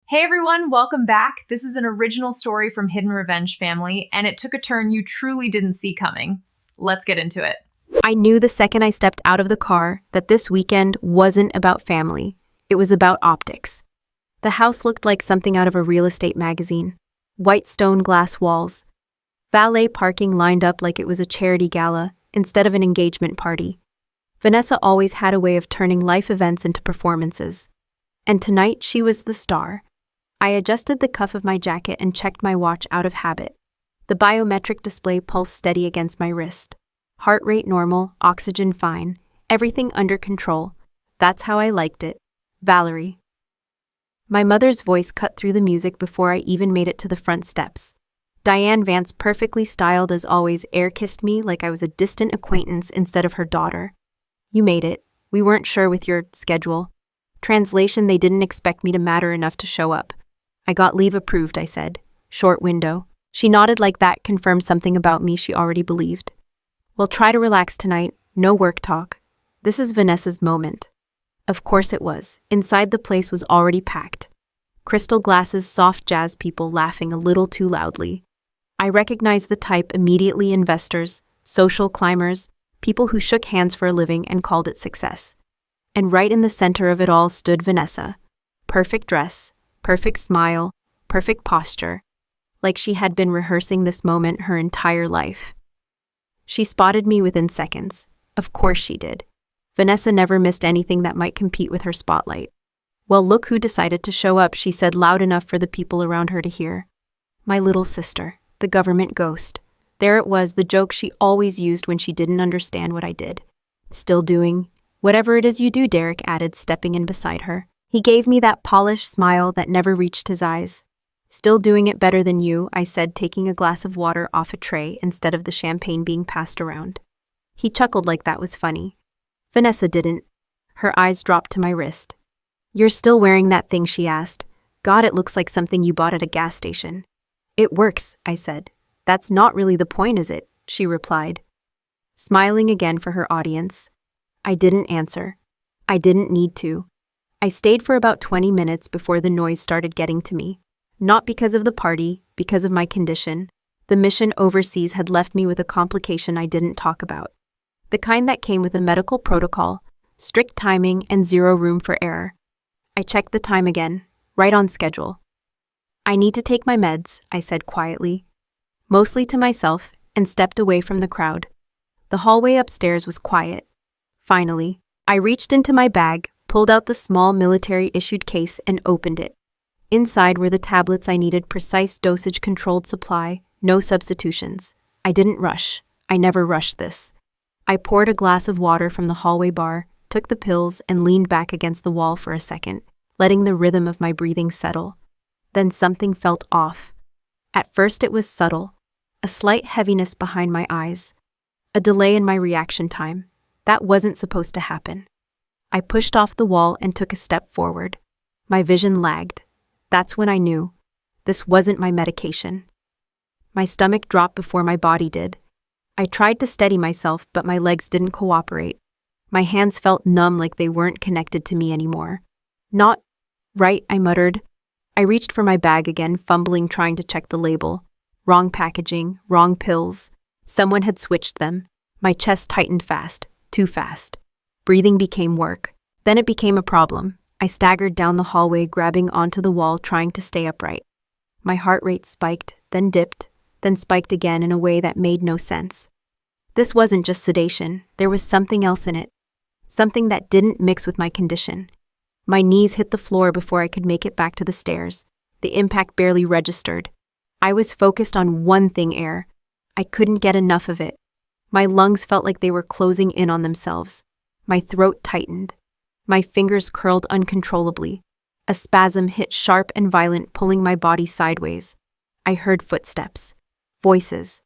Hey everyone, welcome back. This is an original story from Hidden Revenge Family, and it took a turn you truly didn't see coming. Let's get into it. I knew the second I stepped out of the car that this weekend wasn't about family. It was about optics. The house looked like something out of a real estate magazine. White stone glass walls. Valet parking lined up like it was a charity gala instead of an engagement party. Vanessa always had a way of turning life events into performances. And tonight she was the star. I adjusted the cuff of my jacket and checked my watch out of habit. The biometric display pulsed steady against my wrist. Heart rate normal, oxygen fine, everything under control. That's how I liked it. Valerie. My mother's voice cut through the music before I even made it to the front steps. Diane Vance, perfectly styled as always, air-kissed me like I was a distant acquaintance instead of her daughter. You made it. We weren't sure with your schedule. Translation, they didn't expect me to matter enough to show up. I got leave approved, I said. Short window. She nodded like that confirmed something about me she already believed. We'll try to relax tonight. No work talk. This is Vanessa's moment. Of course it was. Inside the place was already packed. Crystal glasses, soft jazz people laughing a little too loudly. I recognized the type immediately: investors, social climbers, people who shook hands for a living and called it success. And right in the center of it all stood Vanessa. Perfect dress. Perfect smile, perfect posture, like she had been rehearsing this moment her entire life. She spotted me within seconds. Of course she did. Vanessa never missed anything that might compete with her spotlight. Well, look who decided to show up, she said loud enough for the people around her to hear. My little sister, the government ghost. There it was, the joke she always used when she didn't understand what I did. Still doing whatever it is you do, Derek added, stepping in beside her. He gave me that polished smile that never reached his eyes. Still doing it better than you, I said, taking a glass of water off a tray instead of the champagne being passed around. He chuckled like that was funny. Vanessa didn't. Her eyes dropped to my wrist. You're still wearing that thing, she asked. God, it looks like something you bought at a gas station. It works, I said. That's not really the point, is it? She replied, smiling again for her audience. I didn't answer. I didn't need to. I stayed for about 20 minutes before the noise started getting to me. Not because of the party, because of my condition. The mission overseas had left me with a complication I didn't talk about. The kind that came with a medical protocol, strict timing, and zero room for error. I checked the time again, right on schedule. I need to take my meds, I said quietly, mostly to myself, and stepped away from the crowd. The hallway upstairs was quiet. Finally, I reached into my bag, pulled out the small military-issued case and opened it. Inside were the tablets I needed: precise dosage, controlled supply, no substitutions. I didn't rush. I never rushed this. I poured a glass of water from the hallway bar, took the pills, and leaned back against the wall for a second, letting the rhythm of my breathing settle. Then something felt off. At first it was subtle, a slight heaviness behind my eyes, a delay in my reaction time. That wasn't supposed to happen. I pushed off the wall and took a step forward. My vision lagged. That's when I knew. This wasn't my medication. My stomach dropped before my body did. I tried to steady myself, but my legs didn't cooperate. My hands felt numb, like they weren't connected to me anymore. Not right, I muttered. I reached for my bag again, fumbling, trying to check the label. Wrong packaging, wrong pills. Someone had switched them. My chest tightened fast, too fast. Breathing became work. Then it became a problem. I staggered down the hallway, grabbing onto the wall, trying to stay upright. My heart rate spiked, then dipped, then spiked again in a way that made no sense. This wasn't just sedation. There was something else in it. Something that didn't mix with my condition. My knees hit the floor before I could make it back to the stairs. The impact barely registered. I was focused on one thing: air. I couldn't get enough of it. My lungs felt like they were closing in on themselves. My throat tightened. My fingers curled uncontrollably. A spasm hit, sharp and violent, pulling my body sideways. I heard footsteps. Voices.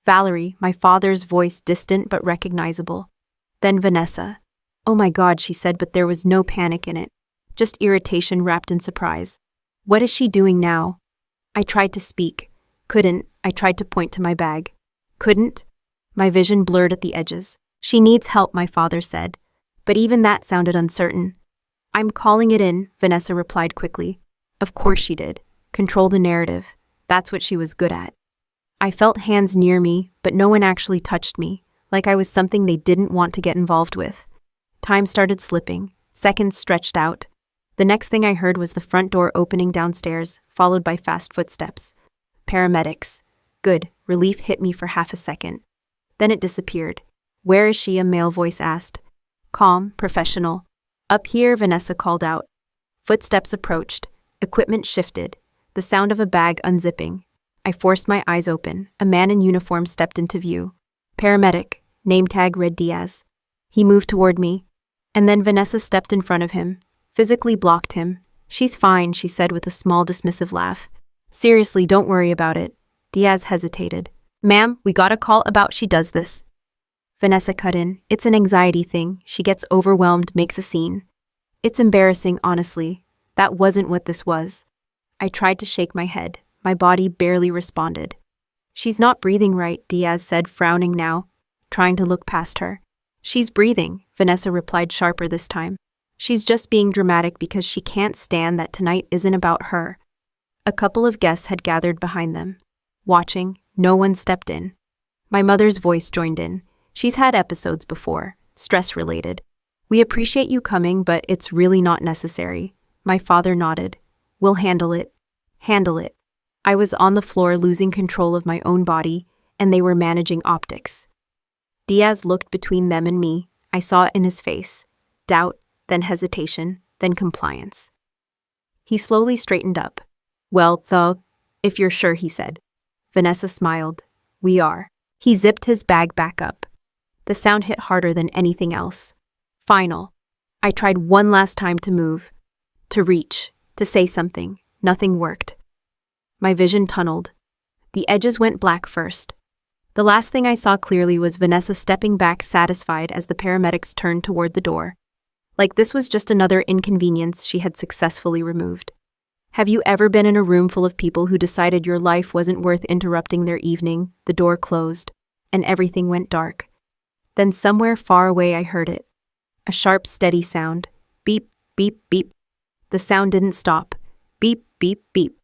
Valerie, my father's voice, distant but recognizable. Then Vanessa. Oh my God, she said, but there was no panic in it. Just irritation wrapped in surprise. What is she doing now? I tried to speak. Couldn't. I tried to point to my bag. Couldn't. My vision blurred at the edges. She needs help, my father said. But even that sounded uncertain. I'm calling it in, Vanessa replied quickly. Of course she did. Control the narrative. That's what she was good at. I felt hands near me, but no one actually touched me, like I was something they didn't want to get involved with. Time started slipping. Seconds stretched out. The next thing I heard was the front door opening downstairs, followed by fast footsteps. Paramedics. Good. Relief hit me for half a second. Then it disappeared. Where is she? A male voice asked. Calm, professional. Up here, Vanessa called out. Footsteps approached. Equipment shifted. The sound of a bag unzipping. I forced my eyes open. A man in uniform stepped into view. Paramedic. Name tag read Diaz. He moved toward me. And then Vanessa stepped in front of him. Physically blocked him. She's fine, she said with a small dismissive laugh. Seriously, don't worry about it. Diaz hesitated. Ma'am, we got a call about she does this. Vanessa cut in. It's an anxiety thing. She gets overwhelmed, makes a scene. It's embarrassing, honestly. That wasn't what this was. I tried to shake my head. My body barely responded. She's not breathing right, Diaz said, frowning now, trying to look past her. She's breathing, Vanessa replied sharper this time. She's just being dramatic because she can't stand that tonight isn't about her. A couple of guests had gathered behind them. Watching, no one stepped in. My mother's voice joined in. She's had episodes before, stress-related. We appreciate you coming, but it's really not necessary. My father nodded. We'll handle it. Handle it. I was on the floor losing control of my own body, and they were managing optics. Diaz looked between them and me. I saw it in his face. Doubt, then hesitation, then compliance. He slowly straightened up. Well, if you're sure, he said. Vanessa smiled. We are. He zipped his bag back up. The sound hit harder than anything else. Final. I tried one last time to move, to reach, to say something. Nothing worked. My vision tunneled. The edges went black first. The last thing I saw clearly was Vanessa stepping back satisfied as the paramedics turned toward the door. Like this was just another inconvenience she had successfully removed. Have you ever been in a room full of people who decided your life wasn't worth interrupting their evening? The door closed, and everything went dark. Then somewhere far away I heard it. A sharp, steady sound. Beep, beep, beep. The sound didn't stop. Beep, beep, beep.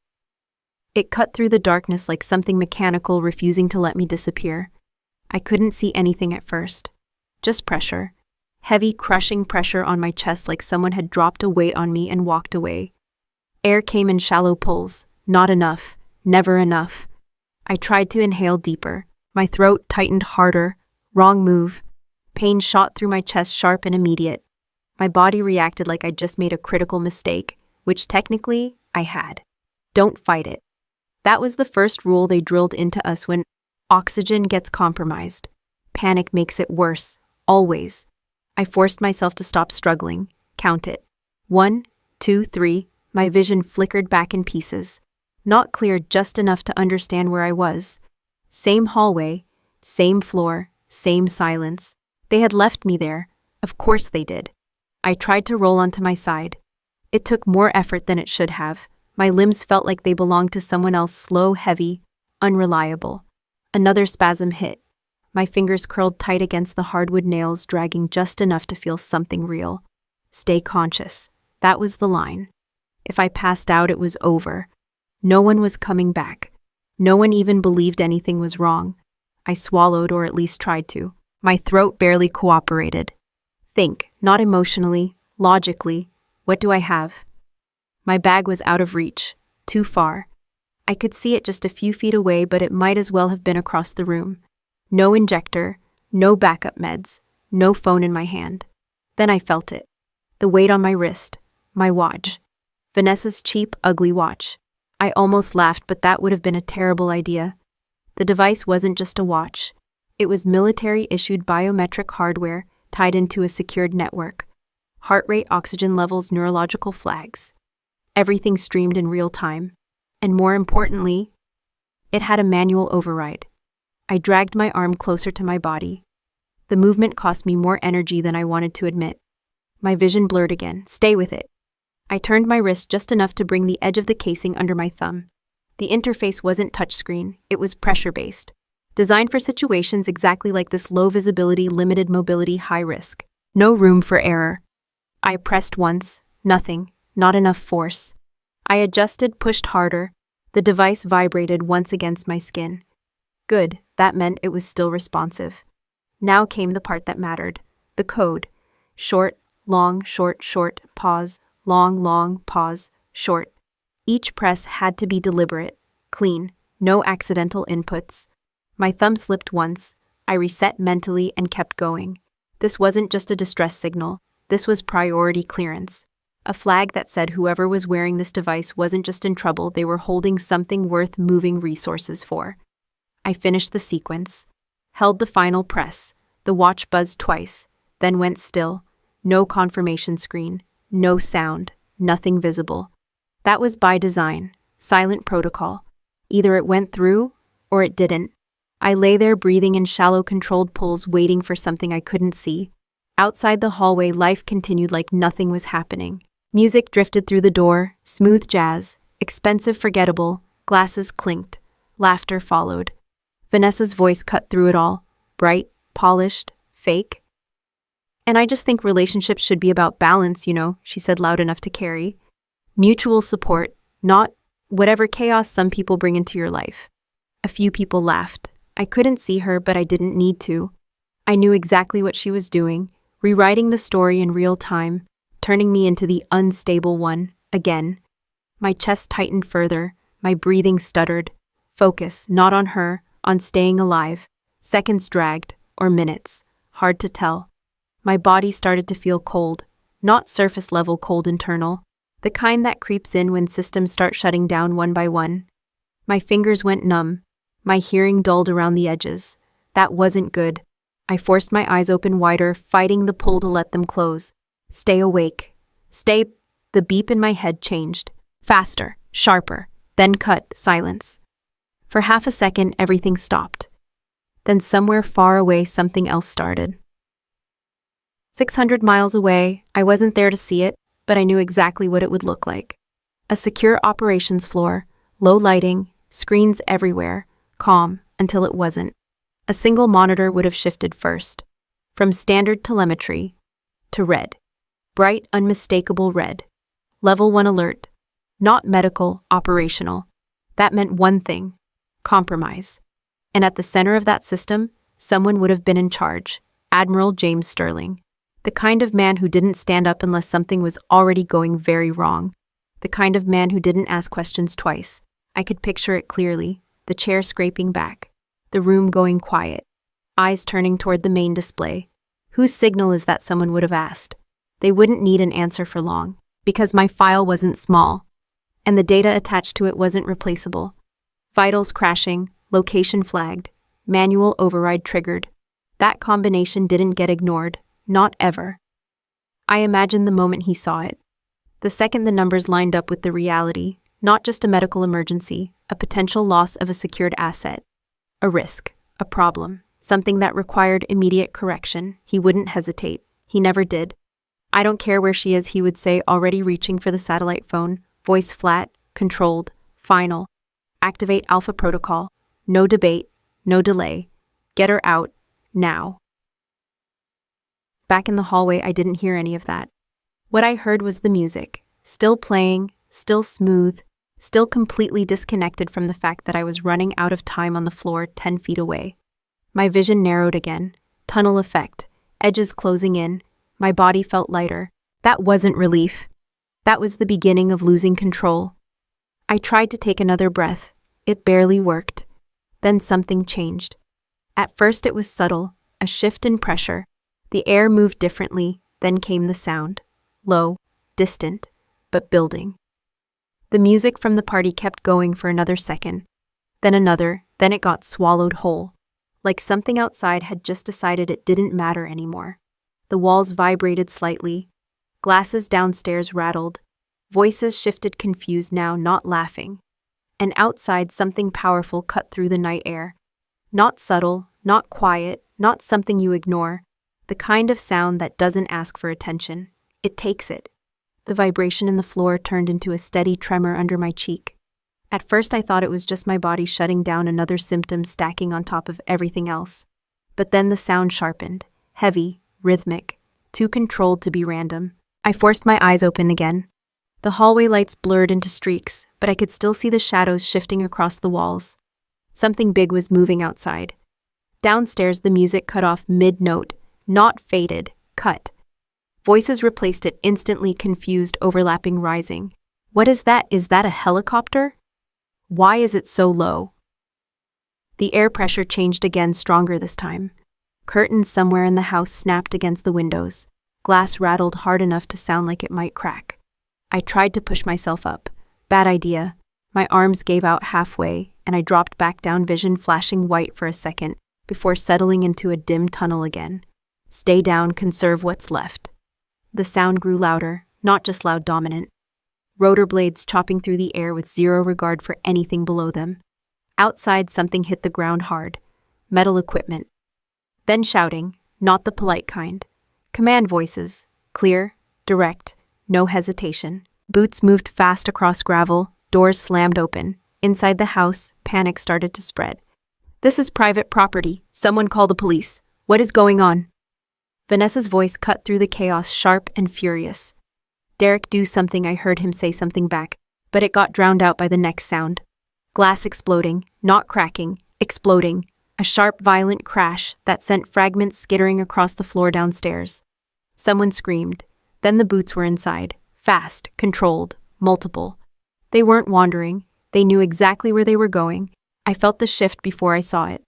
It cut through the darkness like something mechanical refusing to let me disappear. I couldn't see anything at first. Just pressure. Heavy, crushing pressure on my chest like someone had dropped a weight on me and walked away. Air came in shallow pulls. Not enough. Never enough. I tried to inhale deeper. My throat tightened harder. Wrong move. Pain shot through my chest, sharp and immediate. My body reacted like I'd just made a critical mistake, which technically I had. Don't fight it. That was the first rule they drilled into us when oxygen gets compromised. Panic makes it worse. Always. I forced myself to stop struggling. Count it. 1, 2, 3. My vision flickered back in pieces. Not clear, just enough to understand where I was. Same hallway, same floor, same silence. They had left me there. Of course they did. I tried to roll onto my side. It took more effort than it should have. My limbs felt like they belonged to someone else, slow, heavy, unreliable. Another spasm hit. My fingers curled tight against the hardwood nails, dragging just enough to feel something real. Stay conscious. That was the line. If I passed out, it was over. No one was coming back. No one even believed anything was wrong. I swallowed, or at least tried to. My throat barely cooperated. Think, not emotionally, logically. What do I have? My bag was out of reach, too far. I could see it just a few feet away, but it might as well have been across the room. No injector, no backup meds, no phone in my hand. Then I felt it. The weight on my wrist, my watch. Vanessa's cheap, ugly watch. I almost laughed, but that would have been a terrible idea. The device wasn't just a watch. It was military-issued biometric hardware tied into a secured network. Heart rate, oxygen levels, neurological flags. Everything streamed in real time. And more importantly, it had a manual override. I dragged my arm closer to my body. The movement cost me more energy than I wanted to admit. My vision blurred again. Stay with it. I turned my wrist just enough to bring the edge of the casing under my thumb. The interface wasn't touchscreen, it was pressure-based. Designed for situations exactly like this: low visibility, limited mobility, high risk. No room for error. I pressed once. Nothing. Not enough force. I adjusted, pushed harder. The device vibrated once against my skin. Good, that meant it was still responsive. Now came the part that mattered. The code. Short, long, short, short, pause, long, pause, short. Each press had to be deliberate, clean, no accidental inputs. My thumb slipped once. I reset mentally and kept going. This wasn't just a distress signal. This was priority clearance. A flag that said whoever was wearing this device wasn't just in trouble, they were holding something worth moving resources for. I finished the sequence. Held the final press. The watch buzzed twice, then went still. No confirmation screen. No sound. Nothing visible. That was by design. Silent protocol. Either it went through, or it didn't. I lay there breathing in shallow controlled pulls, waiting for something I couldn't see. Outside the hallway, life continued like nothing was happening. Music drifted through the door, smooth jazz, expensive forgettable, glasses clinked, laughter followed. Vanessa's voice cut through it all, bright, polished, fake. And I just think relationships should be about balance, she said loud enough to carry. Mutual support, not whatever chaos some people bring into your life. A few people laughed. I couldn't see her, but I didn't need to. I knew exactly what she was doing, rewriting the story in real time, turning me into the unstable one, again. My chest tightened further, my breathing stuttered. Focus, not on her, on staying alive. Seconds dragged, or minutes, hard to tell. My body started to feel cold, not surface-level cold internal, the kind that creeps in when systems start shutting down one by one. My fingers went numb. My hearing dulled around the edges. That wasn't good. I forced my eyes open wider, fighting the pull to let them close. Stay awake. Stay. The beep in my head changed. Faster, sharper, then cut, silence. For half a second, everything stopped. Then somewhere far away, something else started. 600 miles away, I wasn't there to see it, but I knew exactly what it would look like. A secure operations floor, low lighting, screens everywhere, calm until it wasn't. A single monitor would have shifted first, from standard telemetry to red. Bright, unmistakable red. Level 1 alert. Not medical, operational. That meant one thing: compromise. And at the center of that system, someone would have been in charge. Admiral James Sterling. The kind of man who didn't stand up unless something was already going very wrong. The kind of man who didn't ask questions twice. I could picture it clearly. The chair scraping back. The room going quiet. Eyes turning toward the main display. Whose signal is that, someone would have asked. They wouldn't need an answer for long, because my file wasn't small, and the data attached to it wasn't replaceable. Vitals crashing, location flagged, manual override triggered. That combination didn't get ignored, not ever. I imagined the moment he saw it. The second the numbers lined up with the reality, not just a medical emergency, a potential loss of a secured asset. A risk, a problem, something that required immediate correction. He wouldn't hesitate. He never did. I don't care where she is, he would say, already reaching for the satellite phone, voice flat, controlled, final. Activate Alpha Protocol. No debate, no delay. Get her out, now. Back in the hallway, I didn't hear any of that. What I heard was the music, still playing, still smooth, still completely disconnected from the fact that I was running out of time on the floor 10 feet away. My vision narrowed again, tunnel effect, edges closing in. My body felt lighter. That wasn't relief. That was the beginning of losing control. I tried to take another breath. It barely worked. Then something changed. At first it was subtle, a shift in pressure. The air moved differently, then came the sound. Low, distant, but building. The music from the party kept going for another second. Then another, then it got swallowed whole. Like something outside had just decided it didn't matter anymore. The walls vibrated slightly. Glasses downstairs rattled. Voices shifted, confused now, not laughing. And outside, something powerful cut through the night air. Not subtle, not quiet, not something you ignore. The kind of sound that doesn't ask for attention. It takes it. The vibration in the floor turned into a steady tremor under my cheek. At first I thought it was just my body shutting down, another symptom stacking on top of everything else. But then the sound sharpened, heavy, rhythmic, too controlled to be random. I forced my eyes open again. The hallway lights blurred into streaks, but I could still see the shadows shifting across the walls. Something big was moving outside. Downstairs, the music cut off mid-note, not faded, cut. Voices replaced it, instantly confused, overlapping, rising. What is that? Is that a helicopter? Why is it so low? The air pressure changed again, stronger this time. Curtains somewhere in the house snapped against the windows. Glass rattled hard enough to sound like it might crack. I tried to push myself up. Bad idea. My arms gave out halfway, and I dropped back down, vision flashing white for a second, before settling into a dim tunnel again. Stay down, conserve what's left. The sound grew louder, not just loud, dominant. Rotor blades chopping through the air with zero regard for anything below them. Outside, something hit the ground hard. Metal equipment. Then shouting, not the polite kind. Command voices, clear, direct, no hesitation. Boots moved fast across gravel, doors slammed open. Inside the house, panic started to spread. This is private property. Someone call the police. What is going on? Vanessa's voice cut through the chaos, sharp and furious. Derek, do something. I heard him say something back, but it got drowned out by the next sound. Glass exploding, not cracking, exploding. A sharp, violent crash that sent fragments skittering across the floor downstairs. Someone screamed. Then the boots were inside. Fast, controlled, multiple. They weren't wandering. They knew exactly where they were going. I felt the shift before I saw it.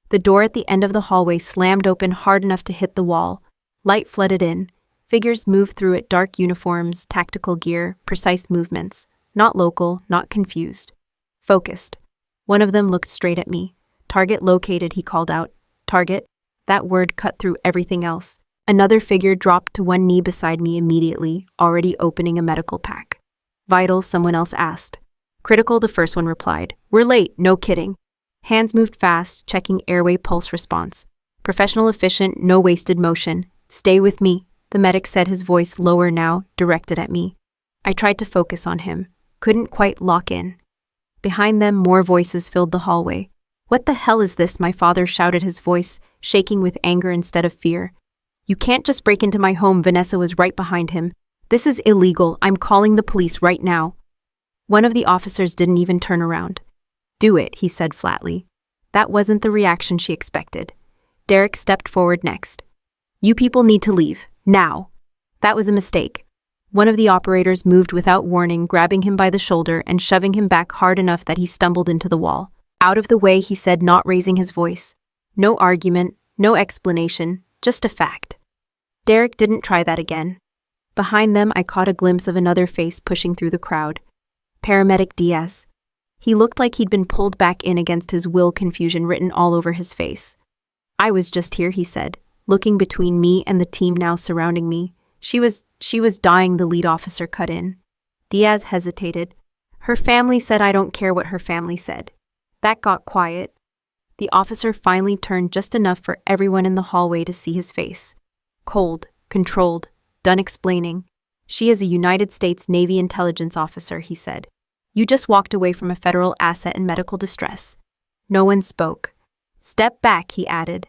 The door at the end of the hallway slammed open hard enough to hit the wall. Light flooded in. Figures moved through it, dark uniforms, tactical gear, precise movements. Not local, not confused. Focused. One of them looked straight at me. Target located, he called out. Target? That word cut through everything else. Another figure dropped to one knee beside me immediately, already opening a medical pack. Vital, someone else asked. Critical, the first one replied. We're late, no kidding. Hands moved fast, checking airway pulse response. Professional, efficient, no wasted motion. Stay with me, the medic said, his voice lower now, directed at me. I tried to focus on him. Couldn't quite lock in. Behind them, more voices filled the hallway. What the hell is this? My father shouted, his voice shaking with anger instead of fear. You can't just break into my home. Vanessa was right behind him. This is illegal. I'm calling the police right now. One of the officers didn't even turn around. Do it, he said flatly. That wasn't the reaction she expected. Derek stepped forward next. You people need to leave, now. That was a mistake. One of the operators moved without warning, grabbing him by the shoulder and shoving him back hard enough that he stumbled into the wall. Out of the way, he said, not raising his voice. No argument, no explanation, just a fact. Derek didn't try that again. Behind them, I caught a glimpse of another face pushing through the crowd. Paramedic Diaz. He looked like he'd been pulled back in against his will, confusion written all over his face. I was just here, he said, looking between me and the team now surrounding me. She was dying, the lead officer cut in. Diaz hesitated. Her family said. I don't care what her family said. That got quiet. The officer finally turned just enough for everyone in the hallway to see his face. Cold, controlled, done explaining. She is a United States Navy intelligence officer, he said. You just walked away from a federal asset in medical distress. No one spoke. Step back, he added.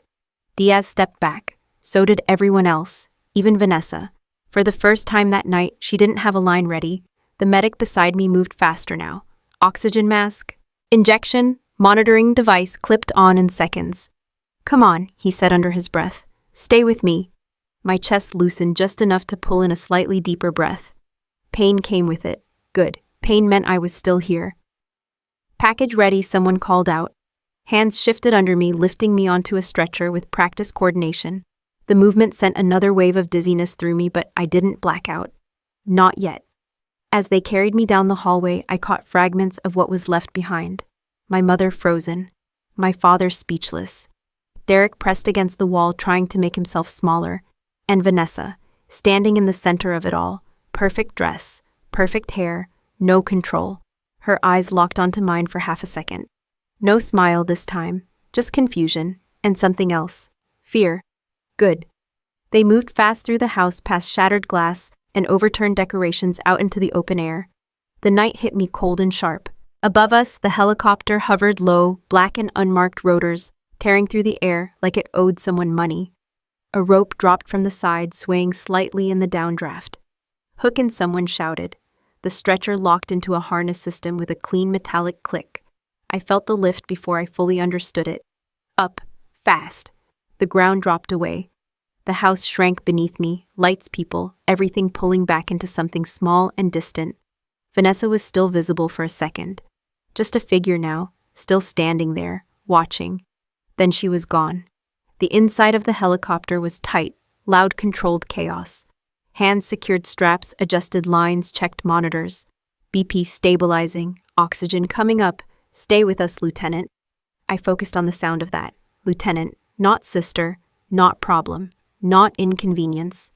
Diaz stepped back. So did everyone else, even Vanessa. For the first time that night, she didn't have a line ready. The medic beside me moved faster now. Oxygen mask. Injection, monitoring device clipped on in seconds. Come on, he said under his breath. Stay with me. My chest loosened just enough to pull in a slightly deeper breath. Pain came with it. Good. Pain meant I was still here. Package ready, someone called out. Hands shifted under me, lifting me onto a stretcher with practiced coordination. The movement sent another wave of dizziness through me, but I didn't black out. Not yet. As they carried me down the hallway, I caught fragments of what was left behind. My mother frozen. My father speechless. Derek pressed against the wall, trying to make himself smaller. And Vanessa, standing in the center of it all. Perfect dress, perfect hair, no control. Her eyes locked onto mine for half a second. No smile this time, just confusion, and something else. Fear. Good. They moved fast through the house, past shattered glass and overturned decorations, out into the open air. The night hit me cold and sharp. Above us, the helicopter hovered low, black and unmarked rotors, tearing through the air like it owed someone money. A rope dropped from the side, swaying slightly in the downdraft. Hook, and someone shouted. the stretcher locked into a harness system with a clean metallic click. I felt the lift before I fully understood it. Up, fast. The ground dropped away. The house shrank beneath me, lights, people, everything pulling back into something small and distant. Vanessa was still visible for a second. Just a figure now, still standing there, watching. Then she was gone. The inside of the helicopter was tight, loud, controlled chaos. Hands secured straps, adjusted lines, checked monitors. BP stabilizing, oxygen coming up. Stay with us, Lieutenant. I focused on the sound of that. Lieutenant, not sister, not problem, not inconvenience.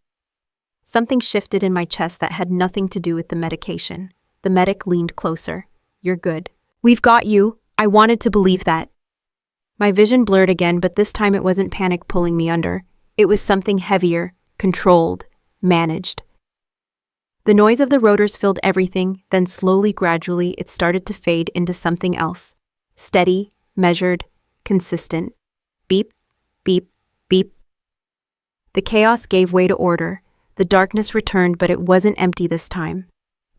Something shifted in my chest that had nothing to do with the medication. The medic leaned closer. You're good. We've got you. I wanted to believe that. My vision blurred again, but this time it wasn't panic pulling me under. It was something heavier, controlled, managed. The noise of the rotors filled everything, then slowly, gradually, it started to fade into something else. Steady, measured, consistent. Beep, beep, beep. The chaos gave way to order. The darkness returned, but it wasn't empty this time.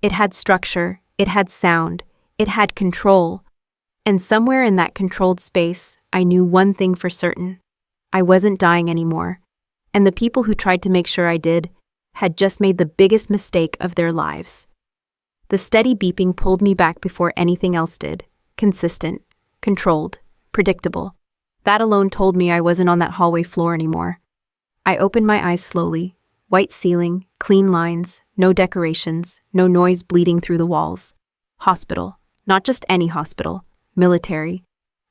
It had structure, it had sound, it had control. And somewhere in that controlled space, I knew one thing for certain. I wasn't dying anymore. And the people who tried to make sure I did had just made the biggest mistake of their lives. The steady beeping pulled me back before anything else did. Consistent, controlled, predictable. That alone told me I wasn't on that hallway floor anymore. I opened my eyes slowly. White ceiling, clean lines, no decorations, no noise bleeding through the walls. Hospital. Not just any hospital. Military.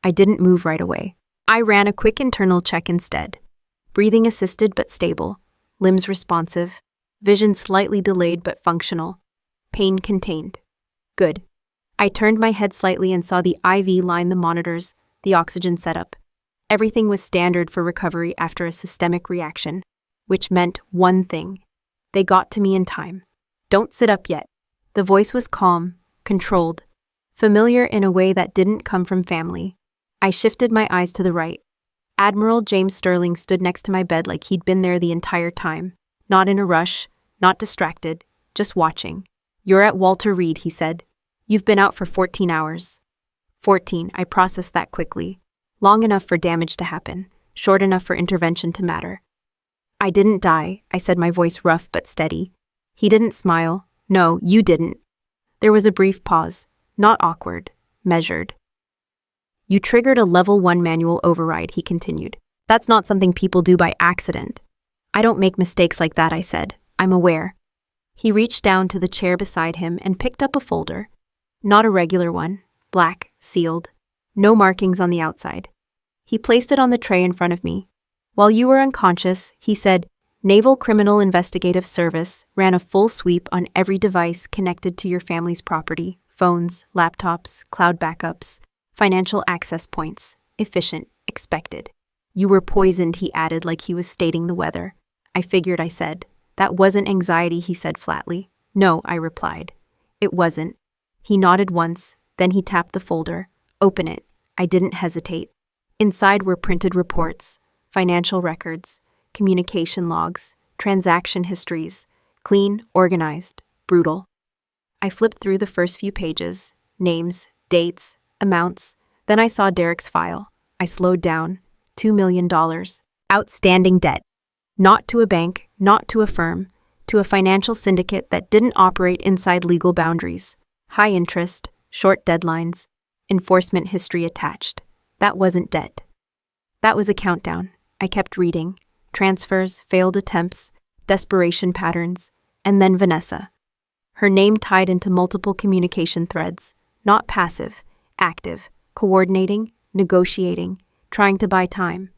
I didn't move right away. I ran a quick internal check instead. Breathing assisted but stable. Limbs responsive. Vision slightly delayed but functional. Pain contained. Good. I turned my head slightly and saw the IV line the monitors, the oxygen setup. Everything was standard for recovery after a systemic reaction, which meant one thing. They got to me in time. Don't sit up yet. The voice was calm, controlled, familiar in a way that didn't come from family. I shifted my eyes to the right. Admiral James Sterling stood next to my bed like he'd been there the entire time. Not in a rush, not distracted, just watching. You're at Walter Reed, he said. You've been out for 14 hours. 14, I processed that quickly. Long enough for damage to happen, short enough for intervention to matter. I didn't die, I said, my voice rough but steady. He didn't smile. No, you didn't. There was a brief pause, not awkward, measured. You triggered a level 1 manual override, he continued. That's not something people do by accident. I don't make mistakes like that, I said. I'm aware. He reached down to the chair beside him and picked up a folder. Not a regular one, black, sealed. No markings on the outside. He placed it on the tray in front of me. While you were unconscious, he said, Naval Criminal Investigative Service ran a full sweep on every device connected to your family's property, phones, laptops, cloud backups, financial access points. Efficient, expected. You were poisoned, he added like he was stating the weather. I figured, I said. That wasn't anxiety, he said flatly. No, I replied. It wasn't. He nodded once, then he tapped the folder. Open it. I didn't hesitate. Inside were printed reports, financial records, communication logs, transaction histories, clean, organized, brutal. I flipped through the first few pages, names, dates, amounts. Then I saw Derek's file. I slowed down. $2 million. Outstanding debt. Not to a bank, not to a firm, to a financial syndicate that didn't operate inside legal boundaries. High interest, short deadlines, enforcement history attached. That wasn't debt. That was a countdown. I kept reading. Transfers, failed attempts, desperation patterns, and then Vanessa. Her name tied into multiple communication threads. Not passive, active, coordinating, negotiating, trying to buy time.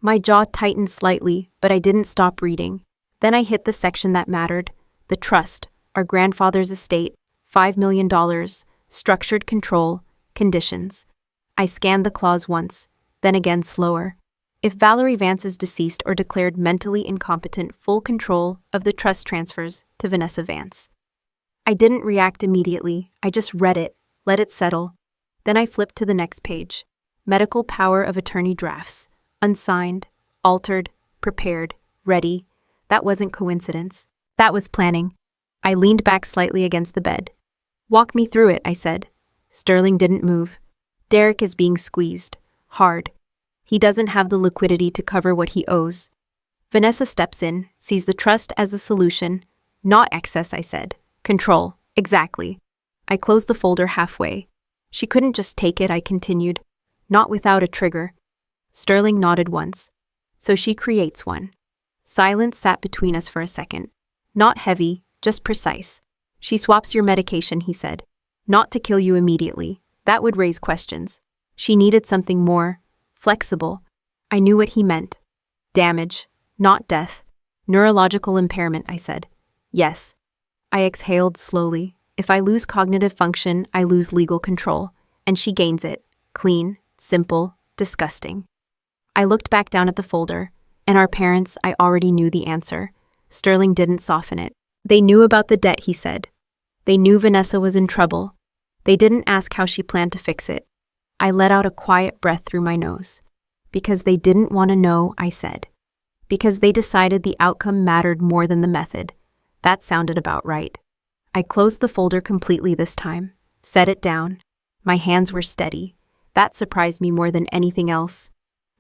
My jaw tightened slightly, but I didn't stop reading. Then I hit the section that mattered. The trust, our grandfather's estate, $5 million, structured control, conditions. I scanned the clause once, then again slower. If Valerie Vance is deceased or declared mentally incompetent, full control of the trust transfers to Vanessa Vance. I didn't react immediately. I just read it, let it settle. Then I flipped to the next page. Medical power of attorney drafts. Unsigned, altered, prepared, ready. That wasn't coincidence. That was planning. I leaned back slightly against the bed. Walk me through it, I said. Sterling didn't move. Derek is being squeezed. Hard. He doesn't have the liquidity to cover what he owes. Vanessa steps in, sees the trust as the solution. Not excess, I said. Control. Exactly. I closed the folder halfway. She couldn't just take it, I continued. Not without a trigger. Sterling nodded once. So she creates one. Silence sat between us for a second. Not heavy, just precise. She swaps your medication, he said. Not to kill you immediately. That would raise questions. She needed something more flexible. I knew what he meant. Damage, not death. Neurological impairment, I said. Yes. I exhaled slowly. If I lose cognitive function, I lose legal control. And she gains it. Clean, simple, disgusting. I looked back down at the folder, and our parents, I already knew the answer. Sterling didn't soften it. They knew about the debt, he said. They knew Vanessa was in trouble. They didn't ask how she planned to fix it. I let out a quiet breath through my nose. Because they didn't want to know, I said. Because they decided the outcome mattered more than the method. That sounded about right. I closed the folder completely this time, set it down. My hands were steady. That surprised me more than anything else.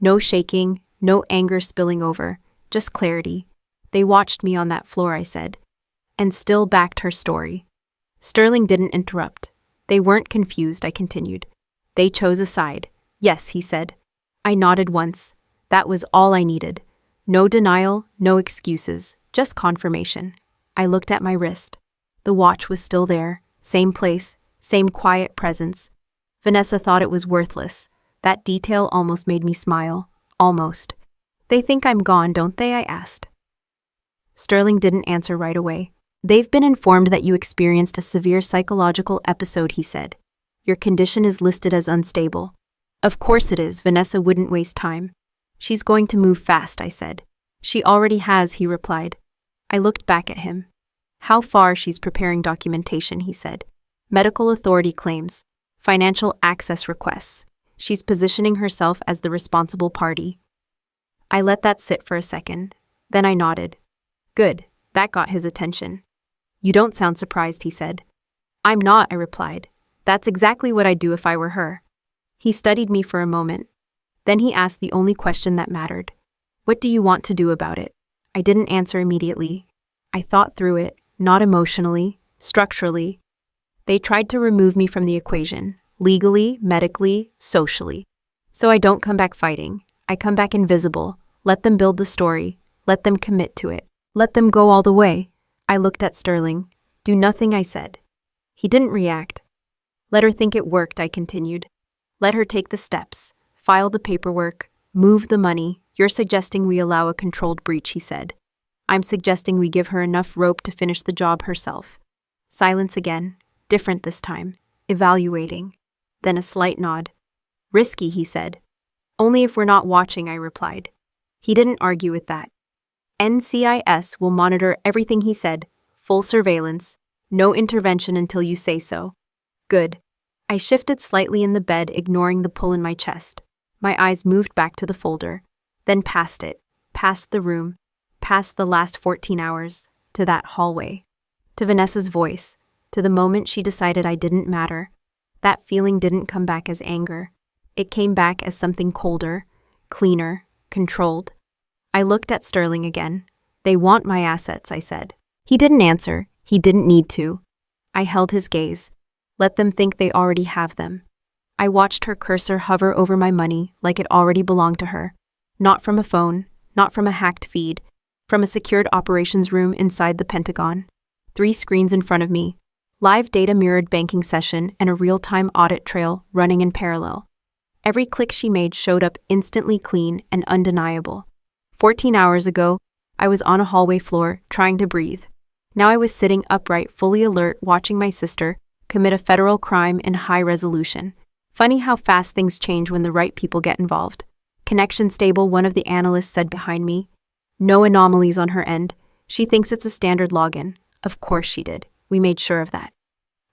No shaking, no anger spilling over, just clarity. They watched me on that floor, I said, and still backed her story. Sterling didn't interrupt. They weren't confused, I continued. They chose a side. Yes, he said. I nodded once. That was all I needed. No denial, no excuses, just confirmation. I looked at my wrist. The watch was still there, same place, same quiet presence. Vanessa thought it was worthless. That detail almost made me smile. Almost. They think I'm gone, don't they? I asked. Sterling didn't answer right away. They've been informed that you experienced a severe psychological episode, he said. Your condition is listed as unstable. Of course it is, Vanessa wouldn't waste time. She's going to move fast, I said. She already has, he replied. I looked back at him. How far? She's preparing documentation, he said. Medical authority claims. Financial access requests. She's positioning herself as the responsible party. I let that sit for a second. Then I nodded. Good. That got his attention. You don't sound surprised, he said. I'm not, I replied. That's exactly what I'd do if I were her. He studied me for a moment. Then he asked the only question that mattered. What do you want to do about it? I didn't answer immediately. I thought through it, not emotionally, structurally. They tried to remove me from the equation, legally, medically, socially. So I don't come back fighting. I come back invisible. Let them build the story. Let them commit to it. Let them go all the way. I looked at Sterling. Do nothing, I said. He didn't react. Let her think it worked, I continued. Let her take the steps, file the paperwork, move the money. You're suggesting we allow a controlled breach, he said. I'm suggesting we give her enough rope to finish the job herself. Silence again, different this time, evaluating. Then a slight nod. Risky, he said. Only if we're not watching, I replied. He didn't argue with that. NCIS will monitor everything, he said. Full surveillance. No intervention until you say so. Good. I shifted slightly in the bed, ignoring the pull in my chest. My eyes moved back to the folder, then past it, past the room, past the last 14 hours, to that hallway, to Vanessa's voice, to the moment she decided I didn't matter. That feeling didn't come back as anger. It came back as something colder, cleaner, controlled. I looked at Sterling again. They want my assets, I said. He didn't answer. He didn't need to. I held his gaze. Let them think they already have them. I watched her cursor hover over my money like it already belonged to her. Not from a phone, not from a hacked feed, from a secured operations room inside the Pentagon. 3 screens in front of me, live data mirrored banking session and a real-time audit trail running in parallel. Every click she made showed up instantly clean and undeniable. 14 hours ago, I was on a hallway floor trying to breathe. Now I was sitting upright, fully alert, watching my sister commit a federal crime in high resolution. Funny how fast things change when the right people get involved. Connection stable, one of the analysts said behind me. No anomalies on her end. She thinks it's a standard login. Of course she did. We made sure of that.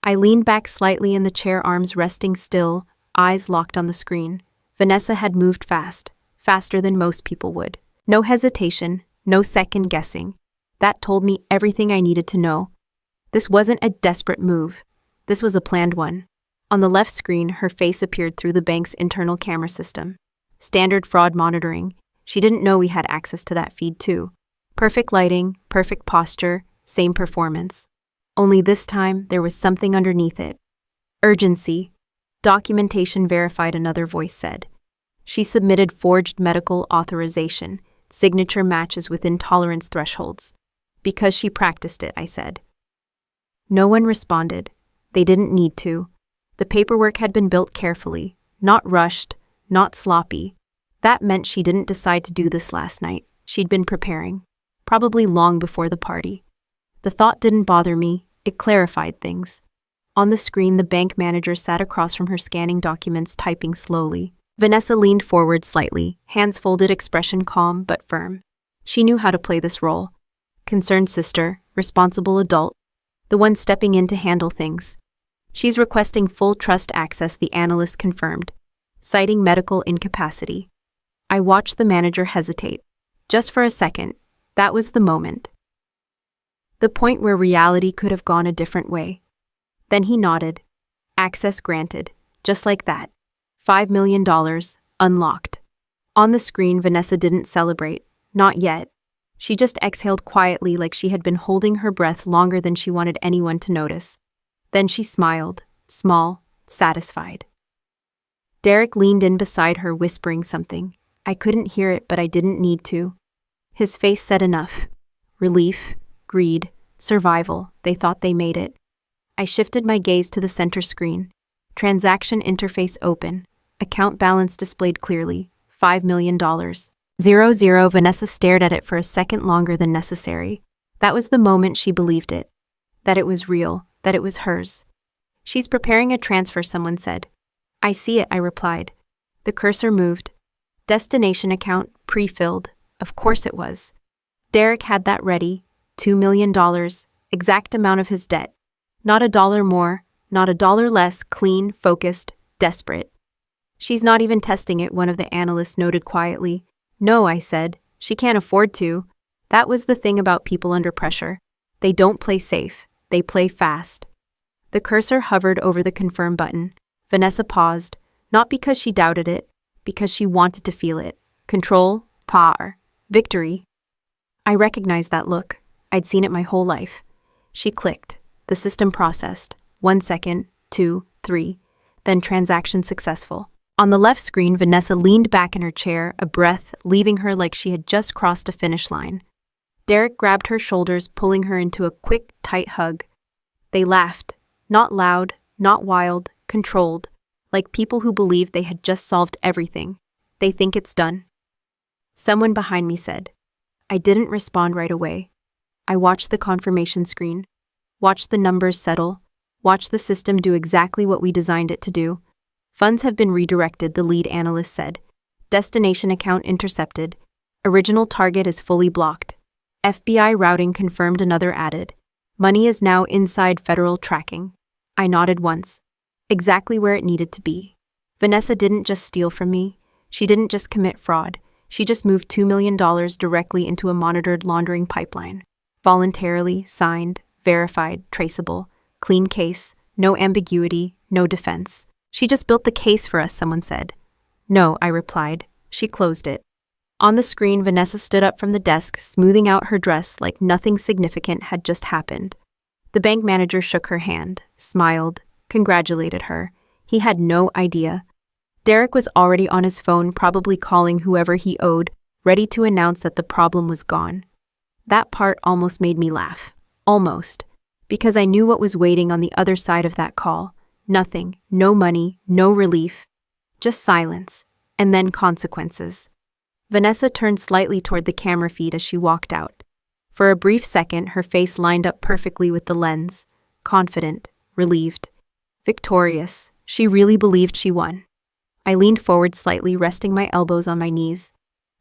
I leaned back slightly in the chair, arms resting still, eyes locked on the screen. Vanessa had moved fast, faster than most people would. No hesitation, no second guessing. That told me everything I needed to know. This wasn't a desperate move. This was a planned one. On the left screen, her face appeared through the bank's internal camera system. Standard fraud monitoring. She didn't know we had access to that feed too. Perfect lighting, perfect posture, same performance. Only this time, there was something underneath it. Urgency. Documentation verified, another voice said. She submitted forged medical authorization, signature matches within tolerance thresholds. Because she practiced it, I said. No one responded. They didn't need to. The paperwork had been built carefully, not rushed, not sloppy. That meant she didn't decide to do this last night. She'd been preparing, probably long before the party. The thought didn't bother me. It clarified things. On the screen, the bank manager sat across from her, scanning documents, typing slowly. Vanessa leaned forward slightly, hands folded, expression calm but firm. She knew how to play this role. Concerned sister, responsible adult, the one stepping in to handle things. She's requesting full trust access, the analyst confirmed, citing medical incapacity. I watched the manager hesitate. Just for a second, that was the moment. The point where reality could have gone a different way. Then he nodded. Access granted, just like that. $5 million, unlocked. On the screen, Vanessa didn't celebrate. Not yet. She just exhaled quietly, like she had been holding her breath longer than she wanted anyone to notice. Then she smiled, small, satisfied. Derek leaned in beside her, whispering something. I couldn't hear it, but I didn't need to. His face said enough. Relief, greed, survival. They thought they made it. I shifted my gaze to the center screen. Transaction interface open. Account balance displayed clearly. $5 million. 00. Vanessa stared at it for a second longer than necessary. That was the moment she believed it. That it was real. That it was hers. She's preparing a transfer, someone said. I see it, I replied. The cursor moved. Destination account, pre-filled. Of course it was. Derek had that ready. $2 million, exact amount of his debt. Not a dollar more, not a dollar less, clean, focused, desperate. She's not even testing it, one of the analysts noted quietly. No, I said. She can't afford to. That was the thing about people under pressure. They don't play safe. They play fast. The cursor hovered over the confirm button. Vanessa paused, not because she doubted it, because she wanted to feel it. Control, power, victory. I recognized that look. I'd seen it my whole life. She clicked. The system processed. 1 second, 2, 3. Then transaction successful. On the left screen, Vanessa leaned back in her chair, a breath leaving her like she had just crossed a finish line. Derek grabbed her shoulders, pulling her into a quick, tight hug. They laughed. Not loud, not wild, controlled, like people who believed they had just solved everything. They think it's done. Someone behind me said. I didn't respond right away. I watched the confirmation screen, watched the numbers settle, watched the system do exactly what we designed it to do. Funds have been redirected, the lead analyst said. Destination account intercepted. Original target is fully blocked. FBI routing confirmed, another added. Money is now inside federal tracking. I nodded once. Exactly where it needed to be. Vanessa didn't just steal from me. She didn't just commit fraud. She just moved $2 million directly into a monitored laundering pipeline. Voluntarily, signed, verified, traceable, clean case, no ambiguity, no defense. She just built the case for us, someone said. No, I replied. She closed it. On the screen, Vanessa stood up from the desk, smoothing out her dress like nothing significant had just happened. The bank manager shook her hand, smiled, congratulated her. He had no idea. Derek was already on his phone, probably calling whoever he owed, ready to announce that the problem was gone. That part almost made me laugh. Almost. Because I knew what was waiting on the other side of that call. Nothing, no money, no relief. Just silence. And then consequences. Vanessa turned slightly toward the camera feed as she walked out. For a brief second, her face lined up perfectly with the lens. Confident, relieved, victorious. She really believed she won. I leaned forward slightly, resting my elbows on my knees.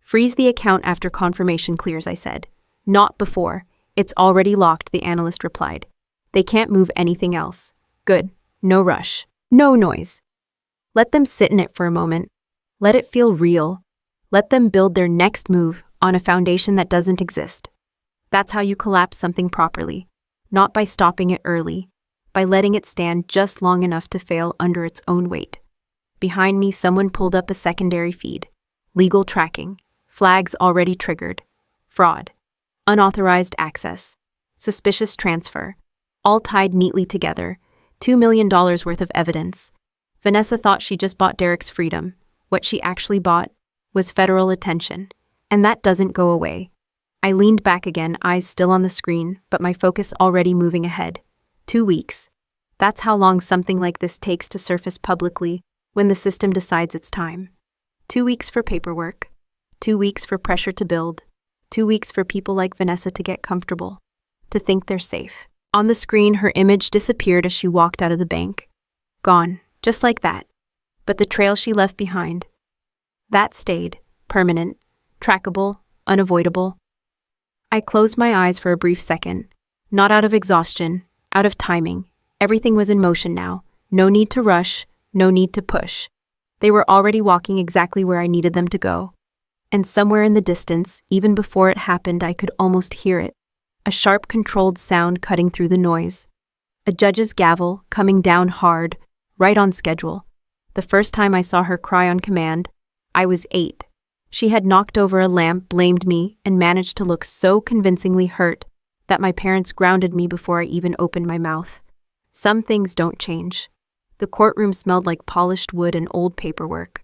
Freeze the account after confirmation clears, I said. Not before. It's already locked, the analyst replied. They can't move anything else. Good. No rush. No noise. Let them sit in it for a moment. Let it feel real. Let them build their next move on a foundation that doesn't exist. That's how you collapse something properly. not by stopping it early, by letting it stand just long enough to fail under its own weight. Behind me, someone pulled up a secondary feed. Legal tracking. Flags already triggered. Fraud. Unauthorized access. Suspicious transfer. All tied neatly together. $2 million worth of evidence. Vanessa thought she just bought Derek's freedom. What she actually bought was federal attention. And that doesn't go away. I leaned back again, eyes still on the screen, but my focus already moving ahead. 2 weeks. That's how long something like this takes to surface publicly when the system decides it's time. 2 weeks for paperwork. 2 weeks for pressure to build. 2 weeks for people like Vanessa to get comfortable, to think they're safe. On the screen, her image disappeared as she walked out of the bank. Gone, just like that. But the trail she left behind, that stayed, permanent, trackable, unavoidable. I closed my eyes for a brief second, not out of exhaustion, out of timing. Everything was in motion now. No need to rush, no need to push. They were already walking exactly where I needed them to go. And somewhere in the distance, even before it happened, I could almost hear it. A sharp, controlled sound cutting through the noise. A judge's gavel, coming down hard, right on schedule. The first time I saw her cry on command, I was 8. She had knocked over a lamp, blamed me, and managed to look so convincingly hurt that my parents grounded me before I even opened my mouth. Some things don't change. The courtroom smelled like polished wood and old paperwork.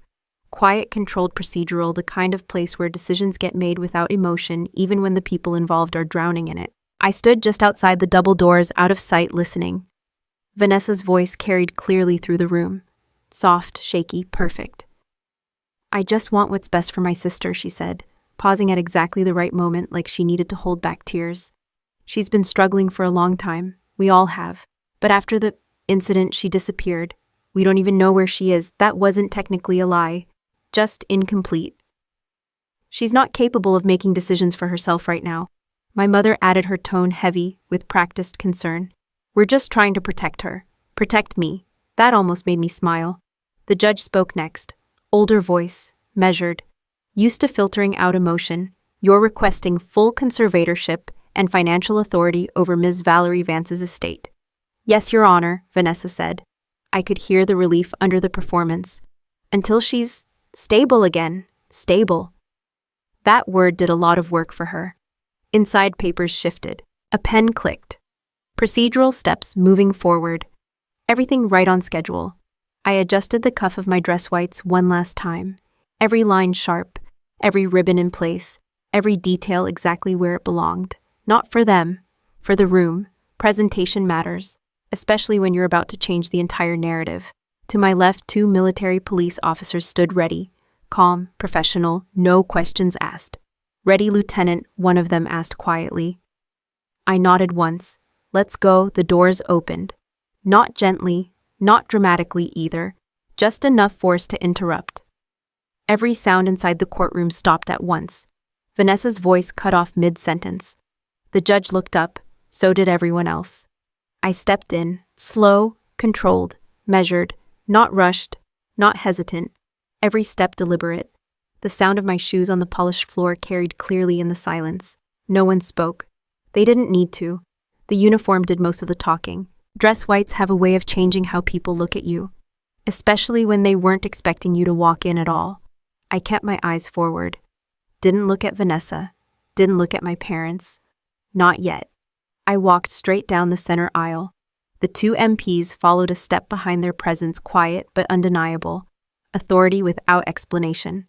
Quiet, controlled, procedural, the kind of place where decisions get made without emotion, even when the people involved are drowning in it. I stood just outside the double doors, out of sight, listening. Vanessa's voice carried clearly through the room. Soft, shaky, perfect. "I just want what's best for my sister," she said, pausing at exactly the right moment, like she needed to hold back tears. "She's been struggling for a long time. We all have. But after the incident, she disappeared. We don't even know where she is. That wasn't technically a lie. Just incomplete. She's not capable of making decisions for herself right now." My mother added, her tone heavy with practiced concern. "We're just trying to protect her. Protect me." That almost made me smile. The judge spoke next. Older voice, measured, used to filtering out emotion. "You're requesting full conservatorship and financial authority over Ms. Valerie Vance's estate." "Yes, Your Honor," Vanessa said. I could hear the relief under the performance. "Until she's stable again. Stable." That word did a lot of work for her. Inside, papers shifted. A pen clicked. Procedural steps moving forward. Everything right on schedule. I adjusted the cuff of my dress whites one last time. Every line sharp, every ribbon in place, every detail exactly where it belonged. Not for them, for the room. Presentation matters, especially when you're about to change the entire narrative. To my left, 2 military police officers stood ready. Calm, professional, no questions asked. "Ready, Lieutenant," one of them asked quietly. I nodded once. "Let's go." The doors opened. Not gently, not dramatically either, just enough force to interrupt. Every sound inside the courtroom stopped at once. Vanessa's voice cut off mid-sentence. The judge looked up, so did everyone else. I stepped in, slow, controlled, measured, not rushed, not hesitant, every step deliberate. The sound of my shoes on the polished floor carried clearly in the silence. No one spoke. They didn't need to. The uniform did most of the talking. Dress whites have a way of changing how people look at you, especially when they weren't expecting you to walk in at all. I kept my eyes forward. Didn't look at Vanessa. Didn't look at my parents. Not yet. I walked straight down the center aisle. The 2 MPs followed a step behind, their presence quiet but undeniable. Authority without explanation.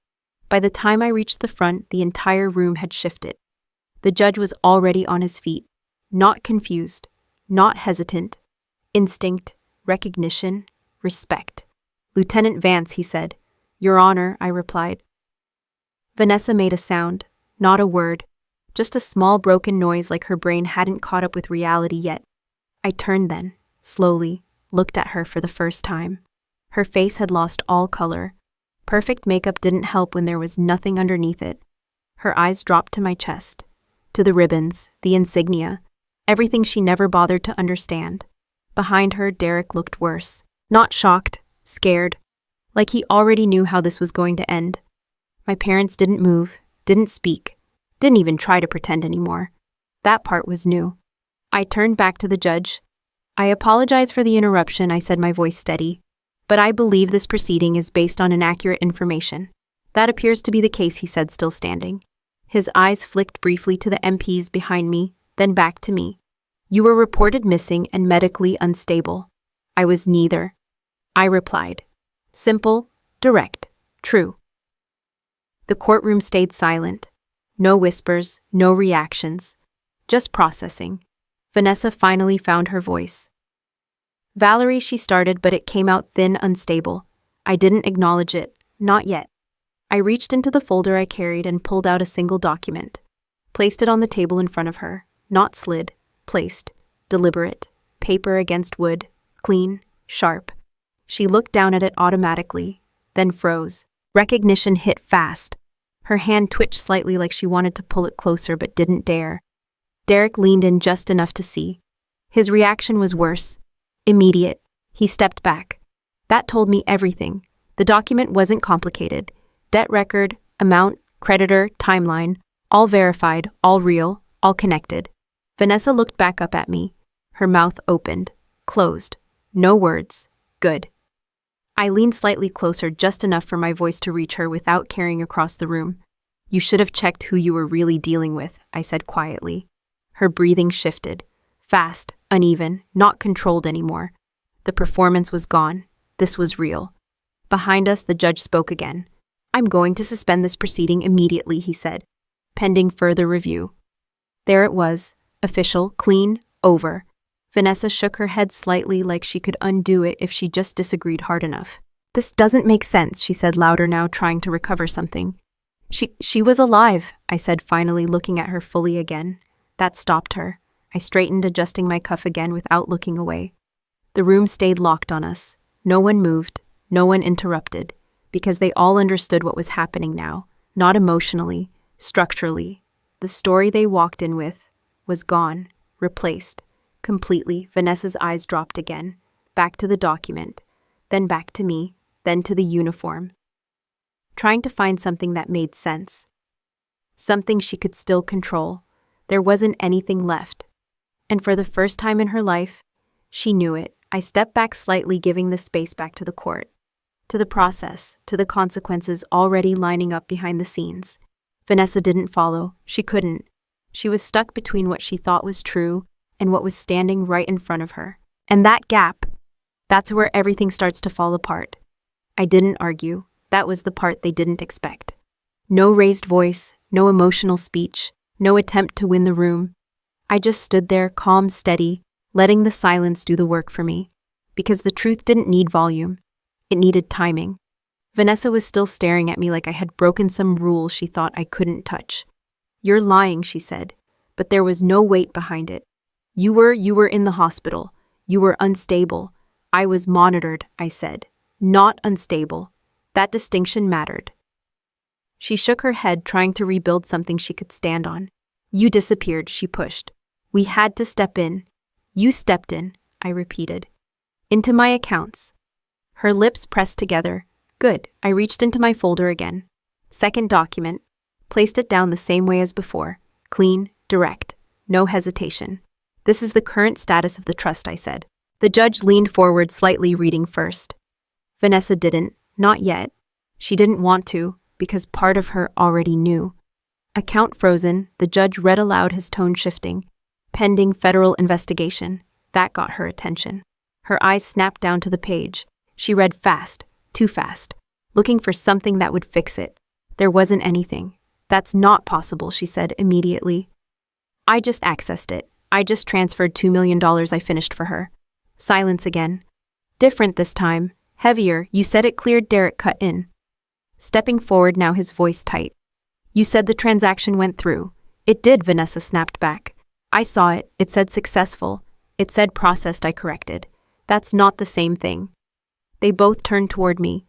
By the time I reached the front, the entire room had shifted. The judge was already on his feet. Not confused. Not hesitant. Instinct, recognition, respect. "Lieutenant Vance," he said. "Your Honor," I replied. Vanessa made a sound, not a word, just a small broken noise, like her brain hadn't caught up with reality yet. I turned then, slowly, looked at her for the first time. Her face had lost all color. Perfect makeup didn't help when there was nothing underneath it. Her eyes dropped to my chest, to the ribbons, the insignia, everything she never bothered to understand. Behind her, Derek looked worse. Not shocked, scared, like he already knew how this was going to end. My parents didn't move, didn't speak, didn't even try to pretend anymore. That part was new. I turned back to the judge. I apologize for the interruption, I said, my voice steady. But I believe this proceeding is based on inaccurate information. That appears to be the case, he said, still standing. His eyes flicked briefly to the MPs behind me, then back to me. You were reported missing and medically unstable. I was neither. I replied. Simple, direct, true. The courtroom stayed silent. No whispers, no reactions. Just processing. Vanessa finally found her voice. Valerie, she started, but it came out thin, unstable. I didn't acknowledge it. Not yet. I reached into the folder I carried and pulled out a single document. Placed it on the table in front of her. Not slid. Placed. Deliberate. Paper against wood. Clean. Sharp. She looked down at it automatically, then froze. Recognition hit fast. Her hand twitched slightly like she wanted to pull it closer but didn't dare. Derek leaned in just enough to see. His reaction was worse. Immediate. He stepped back. That told me everything. The document wasn't complicated. Debt record, amount, creditor, timeline, all verified, all real, all connected. Vanessa looked back up at me. Her mouth opened, closed. No words. Good. I leaned slightly closer, just enough for my voice to reach her without carrying across the room. You should have checked who you were really dealing with, I said quietly. Her breathing shifted. Fast, uneven, not controlled anymore. The performance was gone. This was real. Behind us, the judge spoke again. I'm going to suspend this proceeding immediately, he said, pending further review. There it was, official, clean, over. Vanessa shook her head slightly like she could undo it if she just disagreed hard enough. This doesn't make sense, she said louder now, trying to recover something. She was alive, I said, finally looking at her fully again. That stopped her. I straightened, adjusting my cuff again without looking away. The room stayed locked on us. No one moved, no one interrupted, because they all understood what was happening now, not emotionally, structurally. The story they walked in with was gone, replaced, completely. Vanessa's eyes dropped again, back to the document, then back to me, then to the uniform. Trying to find something that made sense. Something she could still control. There wasn't anything left. And for the first time in her life, she knew it. I stepped back slightly, giving the space back to the court, to the process, to the consequences already lining up behind the scenes. Vanessa didn't follow. She couldn't. She was stuck between what she thought was true and what was standing right in front of her. And that gap, that's where everything starts to fall apart. I didn't argue. That was the part they didn't expect. No raised voice, no emotional speech, no attempt to win the room. I just stood there, calm, steady, letting the silence do the work for me. Because the truth didn't need volume. It needed timing. Vanessa was still staring at me like I had broken some rule she thought I couldn't touch. You're lying, she said, but there was no weight behind it. You were in the hospital. You were unstable. I was monitored, I said. Not unstable. That distinction mattered. She shook her head, trying to rebuild something she could stand on. You disappeared, she pushed. We had to step in. You stepped in, I repeated. Into my accounts. Her lips pressed together. Good. I reached into my folder again. Second document. Placed it down the same way as before. Clean, direct. No hesitation. This is the current status of the trust, I said. The judge leaned forward slightly, reading first. Vanessa didn't. Not yet. She didn't want to, because part of her already knew. Account frozen, the judge read aloud, his tone shifting. Pending federal investigation. That got her attention. Her eyes snapped down to the page. She read fast, too fast, looking for something that would fix it. There wasn't anything. That's not possible, she said immediately. I just accessed it. I just transferred $2 million I finished for her. Silence again. Different this time. Heavier. You said it cleared, Derek cut in. Stepping forward now, his voice tight. You said the transaction went through. It did, Vanessa snapped back. I saw it. It said successful. It said processed, I corrected. That's not the same thing. They both turned toward me.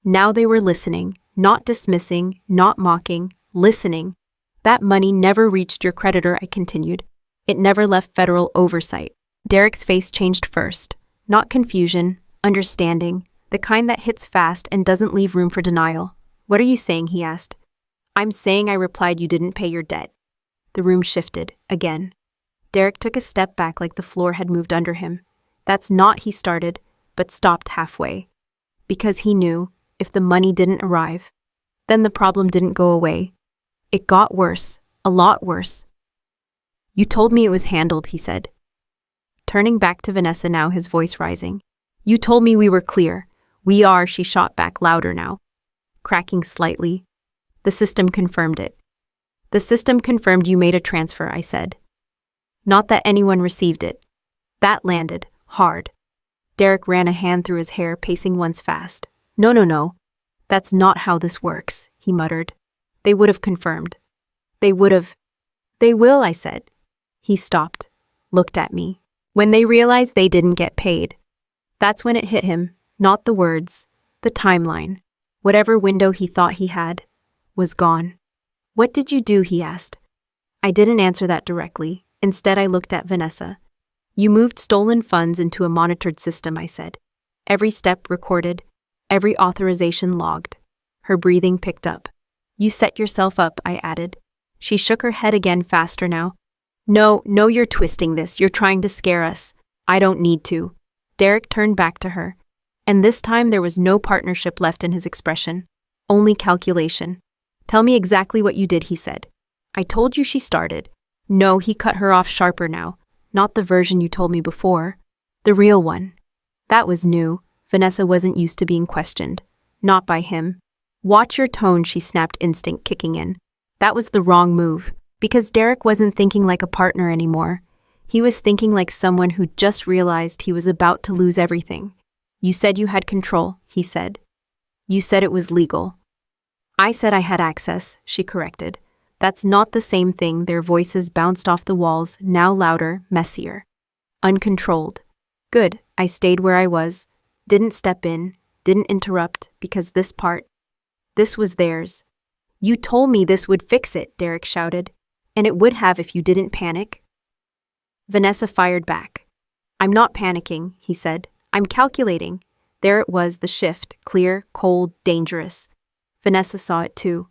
Now they were listening, not dismissing, not mocking, listening. That money never reached your creditor, I continued. It never left federal oversight. Derek's face changed first. Not confusion, understanding, the kind that hits fast and doesn't leave room for denial. What are you saying, he asked. I'm saying, I replied, you didn't pay your debt. The room shifted, again. Derek took a step back like the floor had moved under him. That's not, he started, but stopped halfway. Because he knew, if the money didn't arrive, then the problem didn't go away. It got worse, a lot worse. You told me it was handled, he said. Turning back to Vanessa now, his voice rising. You told me we were clear. We are, she shot back louder now. Cracking slightly. The system confirmed it. The system confirmed you made a transfer, I said. Not that anyone received it. That landed, hard. Derek ran a hand through his hair, pacing once fast. No. That's not how this works, he muttered. They would have confirmed. They would have. They will, I said. He stopped, looked at me. When they realized they didn't get paid. That's when it hit him, not the words, the timeline. Whatever window he thought he had, was gone. What did you do, he asked. I didn't answer that directly. Instead, I looked at Vanessa. You moved stolen funds into a monitored system, I said. Every step recorded, every authorization logged. Her breathing picked up. You set yourself up, I added. She shook her head again, faster now. No, you're twisting this. You're trying to scare us. I don't need to. Derek turned back to her. And this time there was no partnership left in his expression. Only calculation. Tell me exactly what you did, he said. I told you she started. No, he cut her off sharper now. Not the version you told me before. The real one. That was new. Vanessa wasn't used to being questioned. Not by him. Watch your tone, she snapped, instinct kicking in. That was the wrong move. Because Derek wasn't thinking like a partner anymore. He was thinking like someone who just realized he was about to lose everything. You said you had control, he said. You said it was legal. I said I had access, she corrected. That's not the same thing. Their voices bounced off the walls, now louder, messier. Uncontrolled. Good, I stayed where I was. Didn't step in, didn't interrupt, because this was theirs. You told me this would fix it, Derek shouted. And it would have if you didn't panic. Vanessa fired back. I'm not panicking, he said. I'm calculating. There it was, the shift, clear, cold, dangerous. Vanessa saw it too.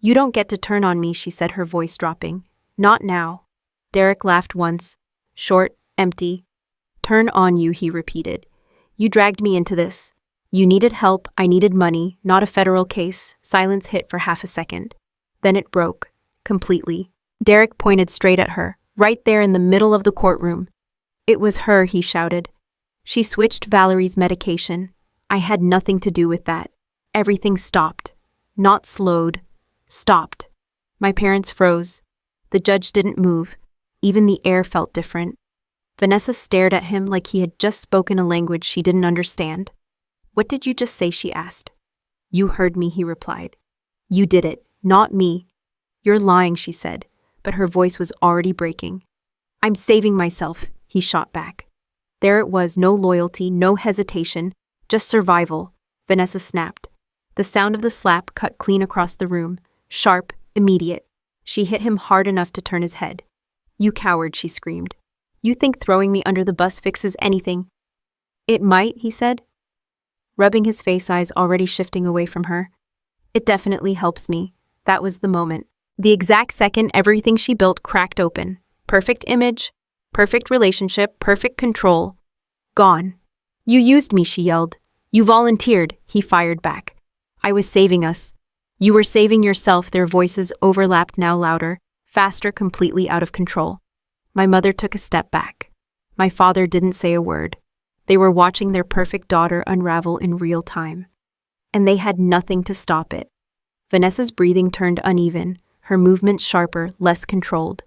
You don't get to turn on me, she said, her voice dropping. Not now. Derek laughed once. Short, empty. Turn on you, he repeated. You dragged me into this. You needed help, I needed money, not a federal case. Silence hit for half a second. Then it broke. Completely. Derek pointed straight at her, right there in the middle of the courtroom. It was her, he shouted. She switched Valerie's medication. I had nothing to do with that. Everything stopped. Not slowed. Stopped. My parents froze. The judge didn't move. Even the air felt different. Vanessa stared at him like he had just spoken a language she didn't understand. What did you just say, she asked. You heard me, he replied. You did it, not me. You're lying, she said, but her voice was already breaking. I'm saving myself, he shot back. There it was, no loyalty, no hesitation, just survival. Vanessa snapped. The sound of the slap cut clean across the room, sharp, immediate. She hit him hard enough to turn his head. You coward, she screamed. You think throwing me under the bus fixes anything? It might, he said, rubbing his face, eyes already shifting away from her. It definitely helps me. That was the moment. The exact second everything she built cracked open. Perfect image, perfect relationship, perfect control. Gone. You used me, she yelled. You volunteered, he fired back. I was saving us. You were saving yourself. Their voices overlapped, now louder, faster, completely out of control. My mother took a step back. My father didn't say a word. They were watching their perfect daughter unravel in real time. And they had nothing to stop it. Vanessa's breathing turned uneven, her movements sharper, less controlled.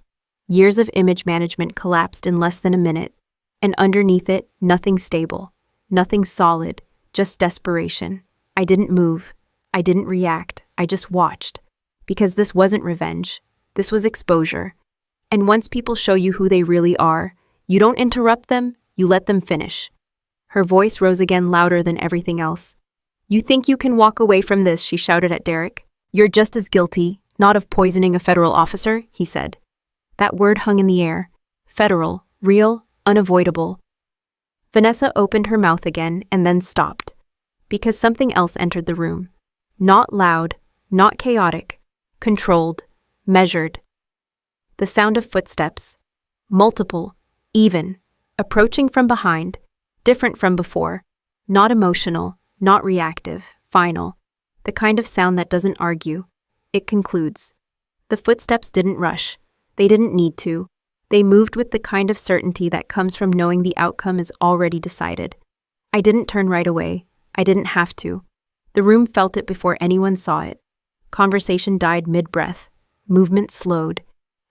Years of image management collapsed in less than a minute. And underneath it, nothing stable, nothing solid, just desperation. I didn't move. I didn't react. I just watched. Because this wasn't revenge. This was exposure. And once people show you who they really are, you don't interrupt them, you let them finish. Her voice rose again, louder than everything else. You think you can walk away from this, she shouted at Derek. You're just as guilty, not of poisoning a federal officer, he said. That word hung in the air. Federal, real, unavoidable. Vanessa opened her mouth again and then stopped. Because something else entered the room. Not loud, not chaotic. Controlled, measured. The sound of footsteps. Multiple. Even. Approaching from behind. Different from before. Not emotional, not reactive, final. The kind of sound that doesn't argue. It concludes. The footsteps didn't rush. They didn't need to. They moved with the kind of certainty that comes from knowing the outcome is already decided. I didn't turn right away. I didn't have to. The room felt it before anyone saw it. Conversation died mid-breath. Movement slowed.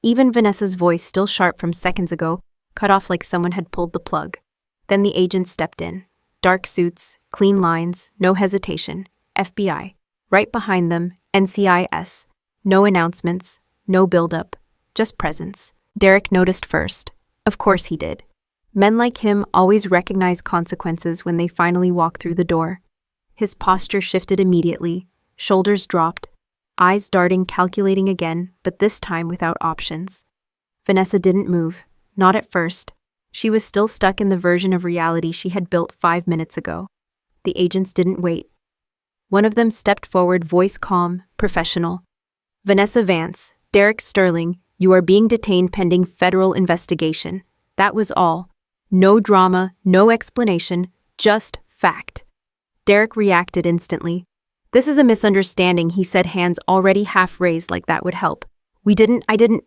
Even Vanessa's voice, still sharp from seconds ago, cut off like someone had pulled the plug. Then the agent stepped in. Dark suits, clean lines, no hesitation. FBI. Right behind them, NCIS. No announcements, no build-up, just presence. Derek noticed first. Of course he did. Men like him always recognize consequences when they finally walk through the door. His posture shifted immediately, shoulders dropped, eyes darting, calculating again, but this time without options. Vanessa didn't move, not at first. She was still stuck in the version of reality she had built 5 minutes ago. The agents didn't wait. One of them stepped forward, voice calm, professional. Vanessa Vance, Derek Sterling, you are being detained pending federal investigation. That was all. No drama, no explanation, just fact. Derek reacted instantly. This is a misunderstanding, he said, hands already half raised like that would help. I didn't.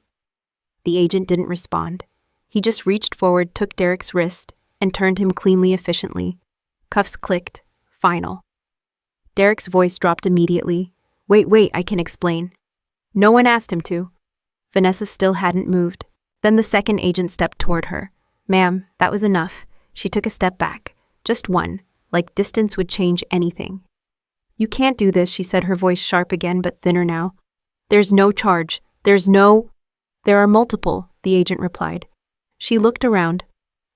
The agent didn't respond. He just reached forward, took Derek's wrist, and turned him cleanly, efficiently. Cuffs clicked. Final. Derek's voice dropped immediately. Wait, I can explain. No one asked him to. Vanessa still hadn't moved. Then the second agent stepped toward her. Ma'am, that was enough. She took a step back. Just one, like distance would change anything. You can't do this, she said, her voice sharp again but thinner now. There's no charge. There are multiple, the agent replied. She looked around.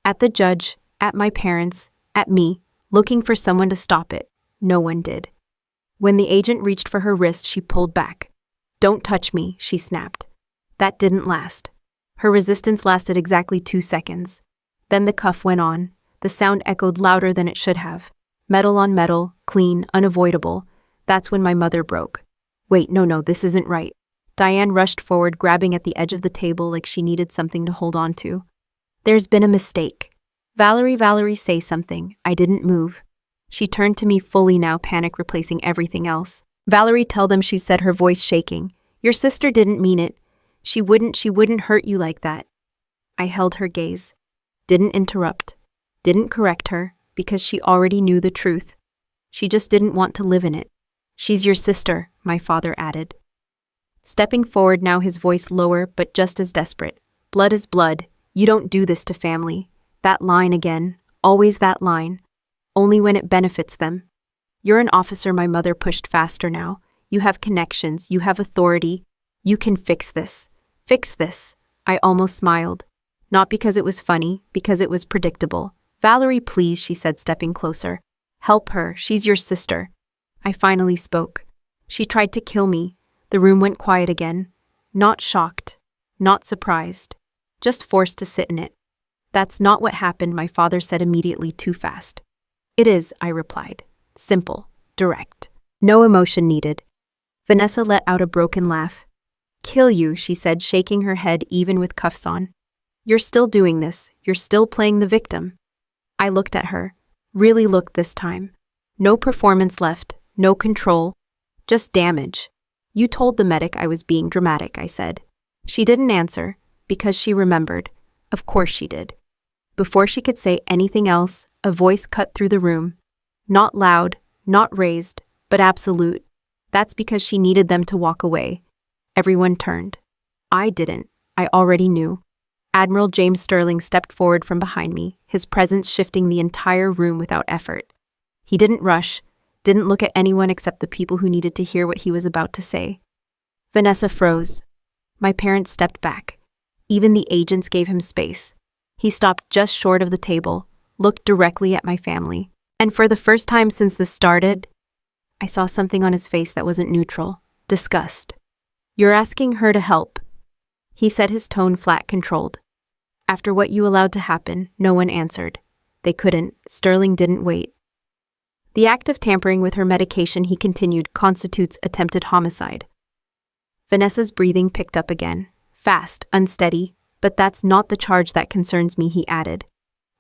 At the judge, at my parents, at me, looking for someone to stop it. No one did. When the agent reached for her wrist, she pulled back. Don't touch me, she snapped. That didn't last. Her resistance lasted exactly 2 seconds. Then the cuff went on. The sound echoed louder than it should have. Metal on metal, clean, unavoidable. That's when my mother broke. Wait, no, this isn't right. Diane rushed forward, grabbing at the edge of the table like she needed something to hold on to. There's been a mistake. Valerie, say something. I didn't move. She turned to me fully now, panic replacing everything else. Valerie, tell them, she said, her voice shaking. Your sister didn't mean it. She wouldn't hurt you like that. I held her gaze. Didn't interrupt. Didn't correct her, because she already knew the truth. She just didn't want to live in it. She's your sister, my father added. Stepping forward now, his voice lower but just as desperate. Blood is blood. You don't do this to family. That line again. Always that line. Only when it benefits them. You're an officer, my mother pushed faster now. You have connections. You have authority. You can fix this. Fix this. I almost smiled. Not because it was funny, because it was predictable. Valerie, please, she said, stepping closer. Help her. She's your sister. I finally spoke. She tried to kill me. The room went quiet again. Not shocked. Not surprised. Just forced to sit in it. That's not what happened, my father said immediately, too fast. It is, I replied. Simple. Direct. No emotion needed. Vanessa let out a broken laugh. Kill you, she said, shaking her head even with cuffs on. You're still doing this. You're still playing the victim. I looked at her. Really looked this time. No performance left. No control. Just damage. You told the medic I was being dramatic, I said. She didn't answer, because she remembered. Of course she did. Before she could say anything else, a voice cut through the room. Not loud, not raised, but absolute. That's because she needed them to walk away. Everyone turned. I didn't. I already knew. Admiral James Sterling stepped forward from behind me, his presence shifting the entire room without effort. He didn't rush, didn't look at anyone except the people who needed to hear what he was about to say. Vanessa froze. My parents stepped back. Even the agents gave him space. He stopped just short of the table, looked directly at my family. And for the first time since this started, I saw something on his face that wasn't neutral. Disgust. You're asking her to help. He said, his tone flat, controlled. After what you allowed to happen, no one answered. They couldn't. Sterling didn't wait. The act of tampering with her medication, he continued, constitutes attempted homicide. Vanessa's breathing picked up again. Fast, unsteady, But that's not the charge that concerns me, he added.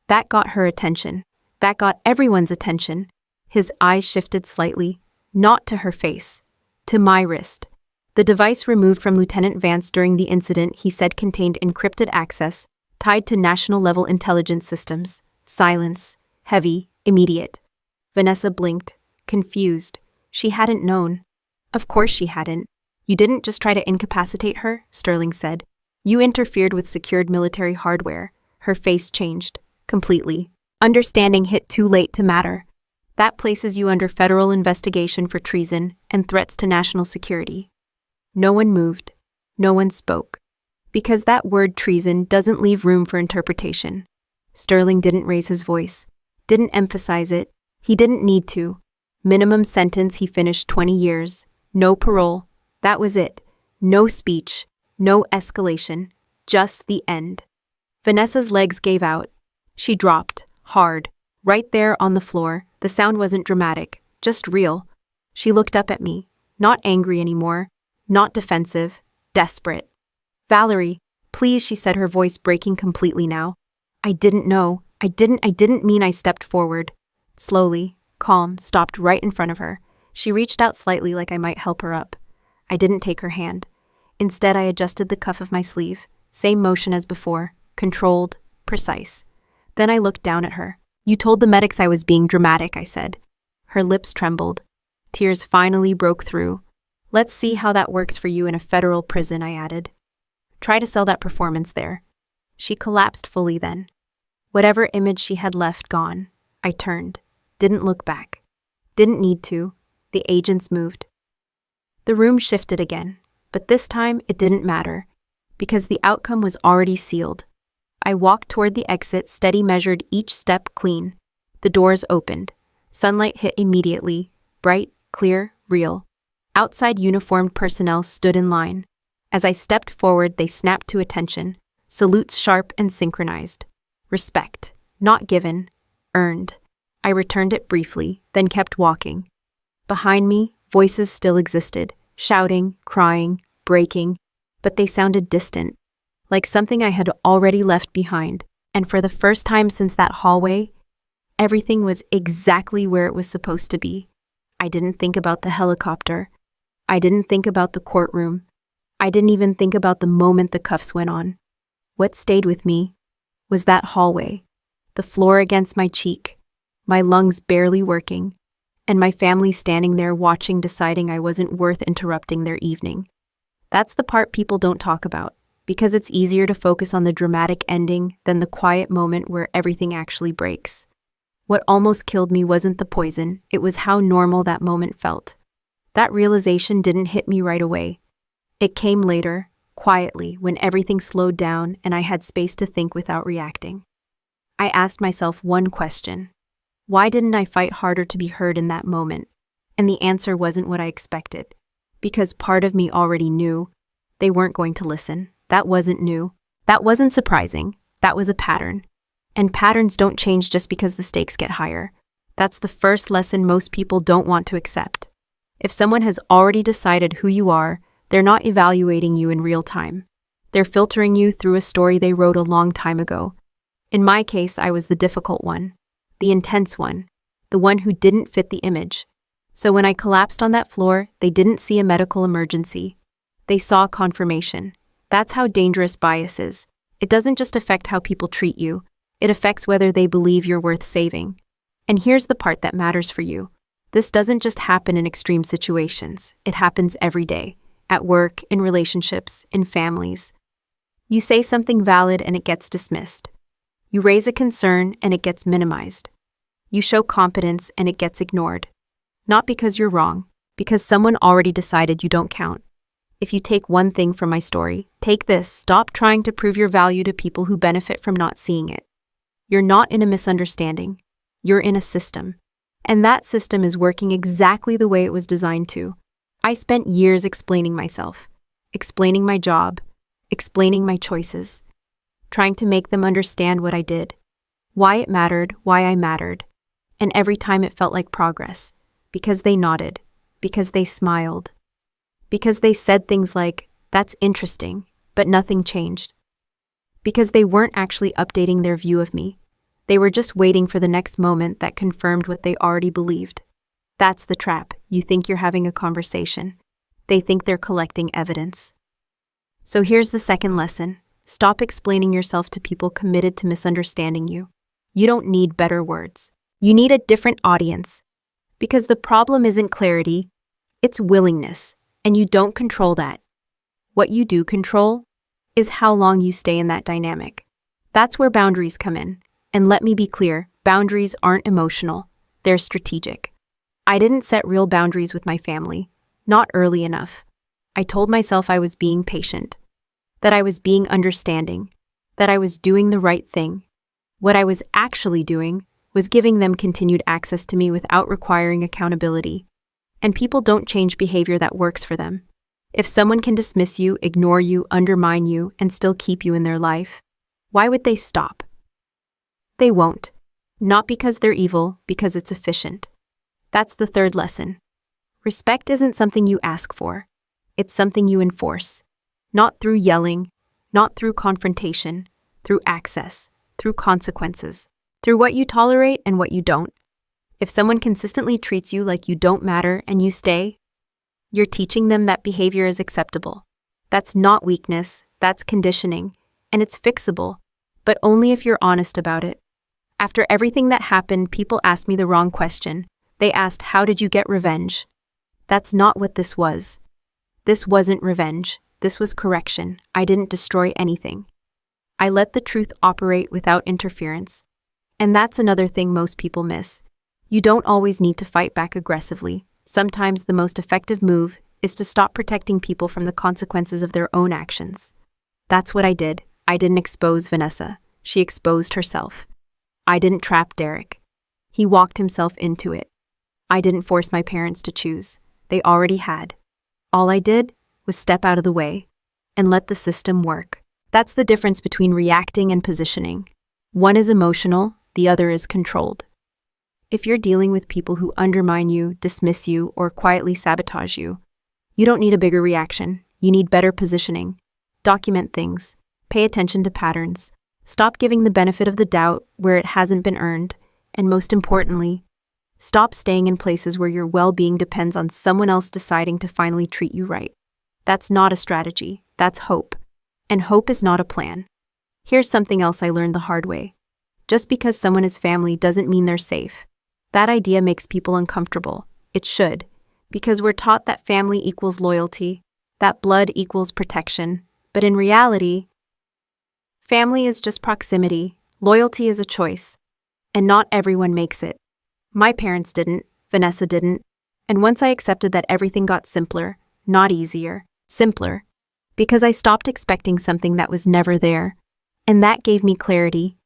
That got her attention. That got everyone's attention. His eyes shifted slightly, not to her face, to my wrist. The device removed from Lieutenant Vance during the incident, he said, contained encrypted access, tied to national-level intelligence systems. Silence. Heavy. Immediate. Vanessa blinked, confused. She hadn't known. Of course she hadn't. You didn't just try to incapacitate her, Sterling said. You interfered with secured military hardware. Her face changed. Completely. Understanding hit too late to matter. That places you under federal investigation for treason and threats to national security. No one moved. No one spoke. Because that word treason doesn't leave room for interpretation. Sterling didn't raise his voice. Didn't emphasize it. He didn't need to. Minimum sentence, he finished, 20 years. No parole. That was it. No speech. No escalation. Just the end. Vanessa's legs gave out. She dropped, hard, right there on the floor. The sound wasn't dramatic, just real. She looked up at me, not angry anymore, not defensive, desperate. Valerie, please, she said, her voice breaking completely now. I didn't know. I didn't mean. I stepped forward. Slowly, calm, stopped right in front of her. She reached out slightly like I might help her up. I didn't take her hand. Instead, I adjusted the cuff of my sleeve. Same motion as before, controlled, precise. Then I looked down at her. You told the medics I was being dramatic, I said. Her lips trembled. Tears finally broke through. Let's see how that works for you in a federal prison, I added. Try to sell that performance there. She collapsed fully then. Whatever image she had left gone. I turned. Didn't look back. Didn't need to. The agents moved. The room shifted again, but this time it didn't matter, because the outcome was already sealed. I walked toward the exit, steady, measured each step clean. The doors opened. Sunlight hit immediately, bright, clear, real. Outside uniformed personnel stood in line. As I stepped forward, they snapped to attention, salutes sharp and synchronized. Respect, not given, earned. I returned it briefly, then kept walking. Behind me, voices still existed, shouting, crying, breaking, but they sounded distant, like something I had already left behind. And for the first time since that hallway, everything was exactly where it was supposed to be. I didn't think about the helicopter. I didn't think about the courtroom. I didn't even think about the moment the cuffs went on. What stayed with me was that hallway, the floor against my cheek, my lungs barely working, and my family standing there watching, deciding I wasn't worth interrupting their evening. That's the part people don't talk about, because it's easier to focus on the dramatic ending than the quiet moment where everything actually breaks. What almost killed me wasn't the poison, it was how normal that moment felt. That realization didn't hit me right away. It came later, quietly, when everything slowed down and I had space to think without reacting. I asked myself one question. Why didn't I fight harder to be heard in that moment? And the answer wasn't what I expected. Because part of me already knew they weren't going to listen. That wasn't new. That wasn't surprising. That was a pattern. And patterns don't change just because the stakes get higher. That's the first lesson most people don't want to accept. If someone has already decided who you are, they're not evaluating you in real time. They're filtering you through a story they wrote a long time ago. In my case, I was the difficult one, the intense one, the one who didn't fit the image. So when I collapsed on that floor, they didn't see a medical emergency. They saw confirmation. That's how dangerous bias is. It doesn't just affect how people treat you. It affects whether they believe you're worth saving. And here's the part that matters for you. This doesn't just happen in extreme situations. It happens every day. At work, in relationships, in families. You say something valid and it gets dismissed. You raise a concern and it gets minimized. You show competence and it gets ignored. Not because you're wrong, because someone already decided you don't count. If you take one thing from my story, take this: stop trying to prove your value to people who benefit from not seeing it. You're not in a misunderstanding. You're in a system. And that system is working exactly the way it was designed to. I spent years explaining myself, explaining my job, explaining my choices, trying to make them understand what I did, why it mattered, why I mattered. And every time it felt like progress, because they nodded, because they smiled, because they said things like, "That's interesting," but nothing changed. because they weren't actually updating their view of me. They were just waiting for the next moment that confirmed what they already believed. That's the trap. You think you're having a conversation. They think they're collecting evidence. So here's the second lesson. Stop explaining yourself to people committed to misunderstanding you. You don't need better words. You need a different audience. Because the problem isn't clarity, it's willingness, and you don't control that. What you do control is how long you stay in that dynamic. That's where boundaries come in. And let me be clear, boundaries aren't emotional, they're strategic. I didn't set real boundaries with my family, not early enough. I told myself I was being patient, that I was being understanding, that I was doing the right thing. What I was actually doing was giving them continued access to me without requiring accountability. And people don't change behavior that works for them. If someone can dismiss you, ignore you, undermine you, and still keep you in their life, why would they stop? They won't. Not because they're evil, because it's efficient. That's the third lesson. Respect isn't something you ask for. It's something you enforce. Not through yelling, not through confrontation, through access, through consequences, through what you tolerate and what you don't. If someone consistently treats you like you don't matter and you stay, you're teaching them that behavior is acceptable. That's not weakness, that's conditioning, and it's fixable, but only if you're honest about it. After everything that happened, people asked me the wrong question. They asked, how did you get revenge? That's not what this was. This wasn't revenge. This was correction. I didn't destroy anything. I let the truth operate without interference. And that's another thing most people miss. You don't always need to fight back aggressively. Sometimes the most effective move is to stop protecting people from the consequences of their own actions. That's what I did. I didn't expose Vanessa. She exposed herself. I didn't trap Derek. He walked himself into it. I didn't force my parents to choose. They already had. All I did was step out of the way and let the system work. That's the difference between reacting and positioning. One is emotional, the other is controlled. If you're dealing with people who undermine you, dismiss you, or quietly sabotage you, you don't need a bigger reaction. You need better positioning. Document things. Pay attention to patterns. Stop giving the benefit of the doubt where it hasn't been earned. And most importantly, stop staying in places where your well-being depends on someone else deciding to finally treat you right. That's not a strategy. That's hope. And hope is not a plan. Here's something else I learned the hard way. Just because someone is family doesn't mean they're safe. That idea makes people uncomfortable. It should, because we're taught that family equals loyalty, that blood equals protection. But in reality, family is just proximity. Loyalty is a choice. And not everyone makes it. My parents didn't, Vanessa didn't. And once I accepted that, everything got simpler, not easier, simpler. Because I stopped expecting something that was never there. And that gave me clarity.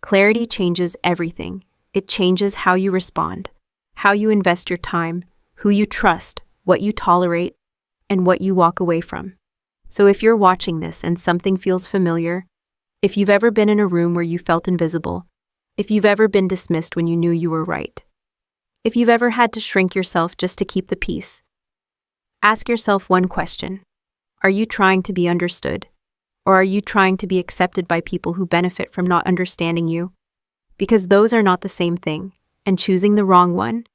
Clarity changes everything. It changes how you respond, how you invest your time, who you trust, what you tolerate, and what you walk away from. So if you're watching this and something feels familiar, if you've ever been in a room where you felt invisible, if you've ever been dismissed when you knew you were right, if you've ever had to shrink yourself just to keep the peace, ask yourself one question. Are you trying to be understood? Or are you trying to be accepted by people who benefit from not understanding you? Because those are not the same thing, and choosing the wrong one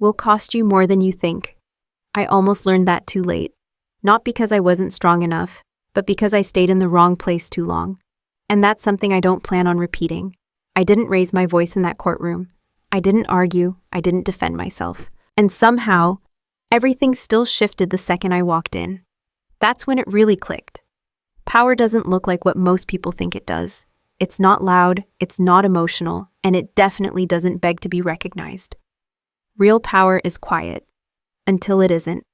will cost you more than you think. I almost learned that too late. Not because I wasn't strong enough, but because I stayed in the wrong place too long. And that's something I don't plan on repeating. I didn't raise my voice in that courtroom. I didn't argue. I didn't defend myself. And somehow, everything still shifted the second I walked in. That's when it really clicked. Power doesn't look like what most people think it does. It's not loud, it's not emotional, and it definitely doesn't beg to be recognized. Real power is quiet. Until it isn't.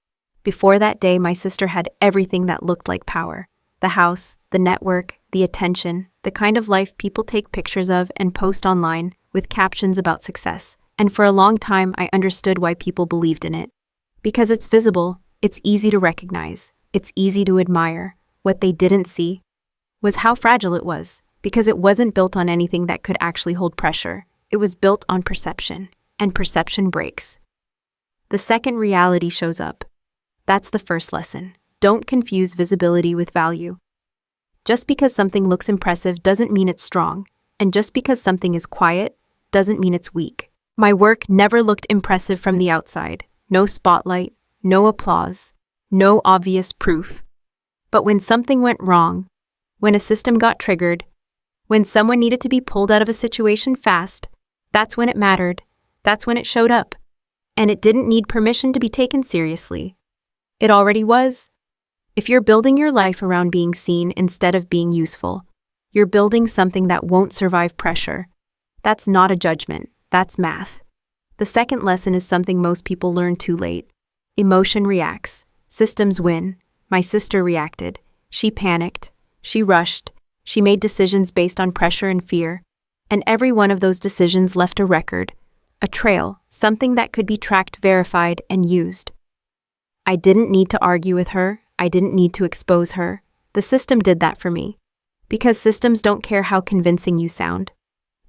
Before that day, my sister had everything that looked like power. The house, the network, the attention, the kind of life people take pictures of and post online with captions about success. And for a long time, I understood why people believed in it. Because it's visible, it's easy to recognize, it's easy to admire. What they didn't see was how fragile it was, because it wasn't built on anything that could actually hold pressure. It was built on perception, and perception breaks. The second reality shows up. That's the first lesson. Don't confuse visibility with value. Just because something looks impressive doesn't mean it's strong, and just because something is quiet doesn't mean it's weak. My work never looked impressive from the outside. No spotlight, no applause, no obvious proof. But when something went wrong, when a system got triggered, when someone needed to be pulled out of a situation fast, that's when it mattered. That's when it showed up. And it didn't need permission to be taken seriously. It already was. If you're building your life around being seen instead of being useful, you're building something that won't survive pressure. That's not a judgment. That's math. The second lesson is something most people learn too late. Emotion reacts. Systems win. My sister reacted. She panicked. She rushed. She made decisions based on pressure and fear. And every one of those decisions left a record, a trail, something that could be tracked, verified, and used. I didn't need to argue with her. I didn't need to expose her. The system did that for me. Because systems don't care how convincing you sound.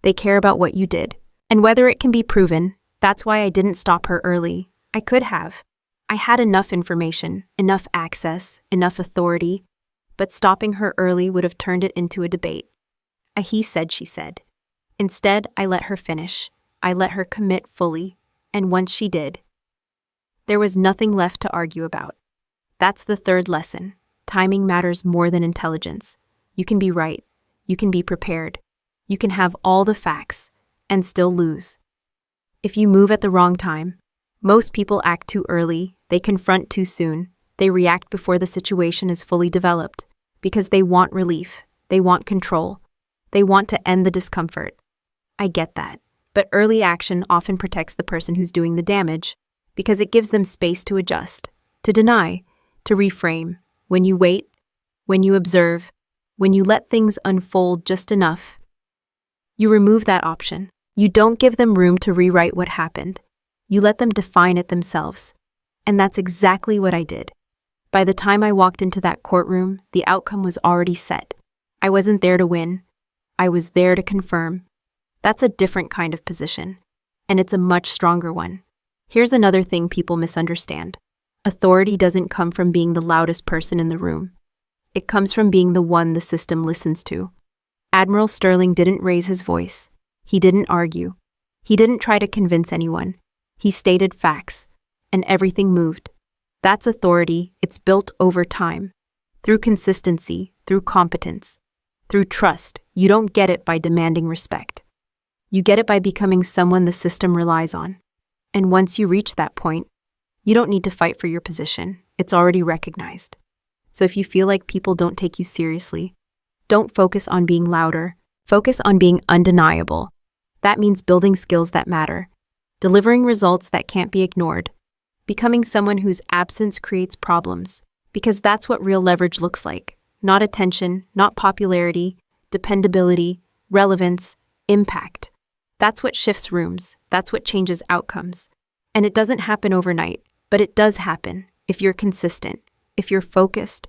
They care about what you did. And whether it can be proven. That's why I didn't stop her early. I could have. I had enough information, enough access, enough authority. But stopping her early would have turned it into a debate. A he said, she said. Instead, I let her finish. I let her commit fully. And once she did, there was nothing left to argue about. That's the third lesson. Timing matters more than intelligence. You can be right. You can be prepared. You can have all the facts and still lose. If you move at the wrong time, most people act too early, they confront too soon, they react before the situation is fully developed, because they want relief, they want control, they want to end the discomfort. I get that, but early action often protects the person who's doing the damage, because it gives them space to adjust, to deny, to reframe. When you wait, when you observe, when you let things unfold just enough, you remove that option. You don't give them room to rewrite what happened. You let them define it themselves. And that's exactly what I did. By the time I walked into that courtroom, the outcome was already set. I wasn't there to win. I was there to confirm. That's a different kind of position. And it's a much stronger one. Here's another thing people misunderstand. Authority doesn't come from being the loudest person in the room. It comes from being the one the system listens to. Admiral Sterling didn't raise his voice. He didn't argue. He didn't try to convince anyone. He stated facts, and everything moved. That's authority. It's built over time. Through consistency, through competence, through trust. You don't get it by demanding respect. You get it by becoming someone the system relies on. And once you reach that point, you don't need to fight for your position. It's already recognized. So if you feel like people don't take you seriously, don't focus on being louder. Focus on being undeniable. That means building skills that matter, delivering results that can't be ignored, becoming someone whose absence creates problems, because that's what real leverage looks like. Not attention, not popularity, dependability, relevance, impact. That's what shifts rooms. That's what changes outcomes. And it doesn't happen overnight, but it does happen if you're consistent, if you're focused,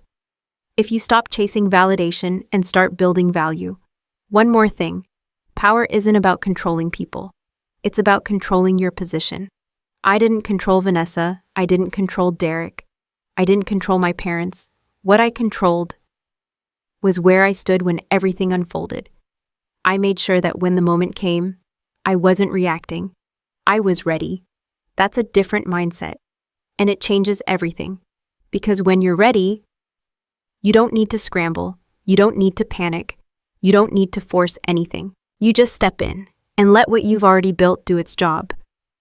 if you stop chasing validation and start building value. One more thing. Power isn't about controlling people. It's about controlling your position. I didn't control Vanessa. I didn't control Derek. I didn't control my parents. What I controlled was where I stood when everything unfolded. I made sure that when the moment came, I wasn't reacting. I was ready. That's a different mindset. And it changes everything. Because when you're ready, you don't need to scramble. You don't need to panic. You don't need to force anything. You just step in and let what you've already built do its job.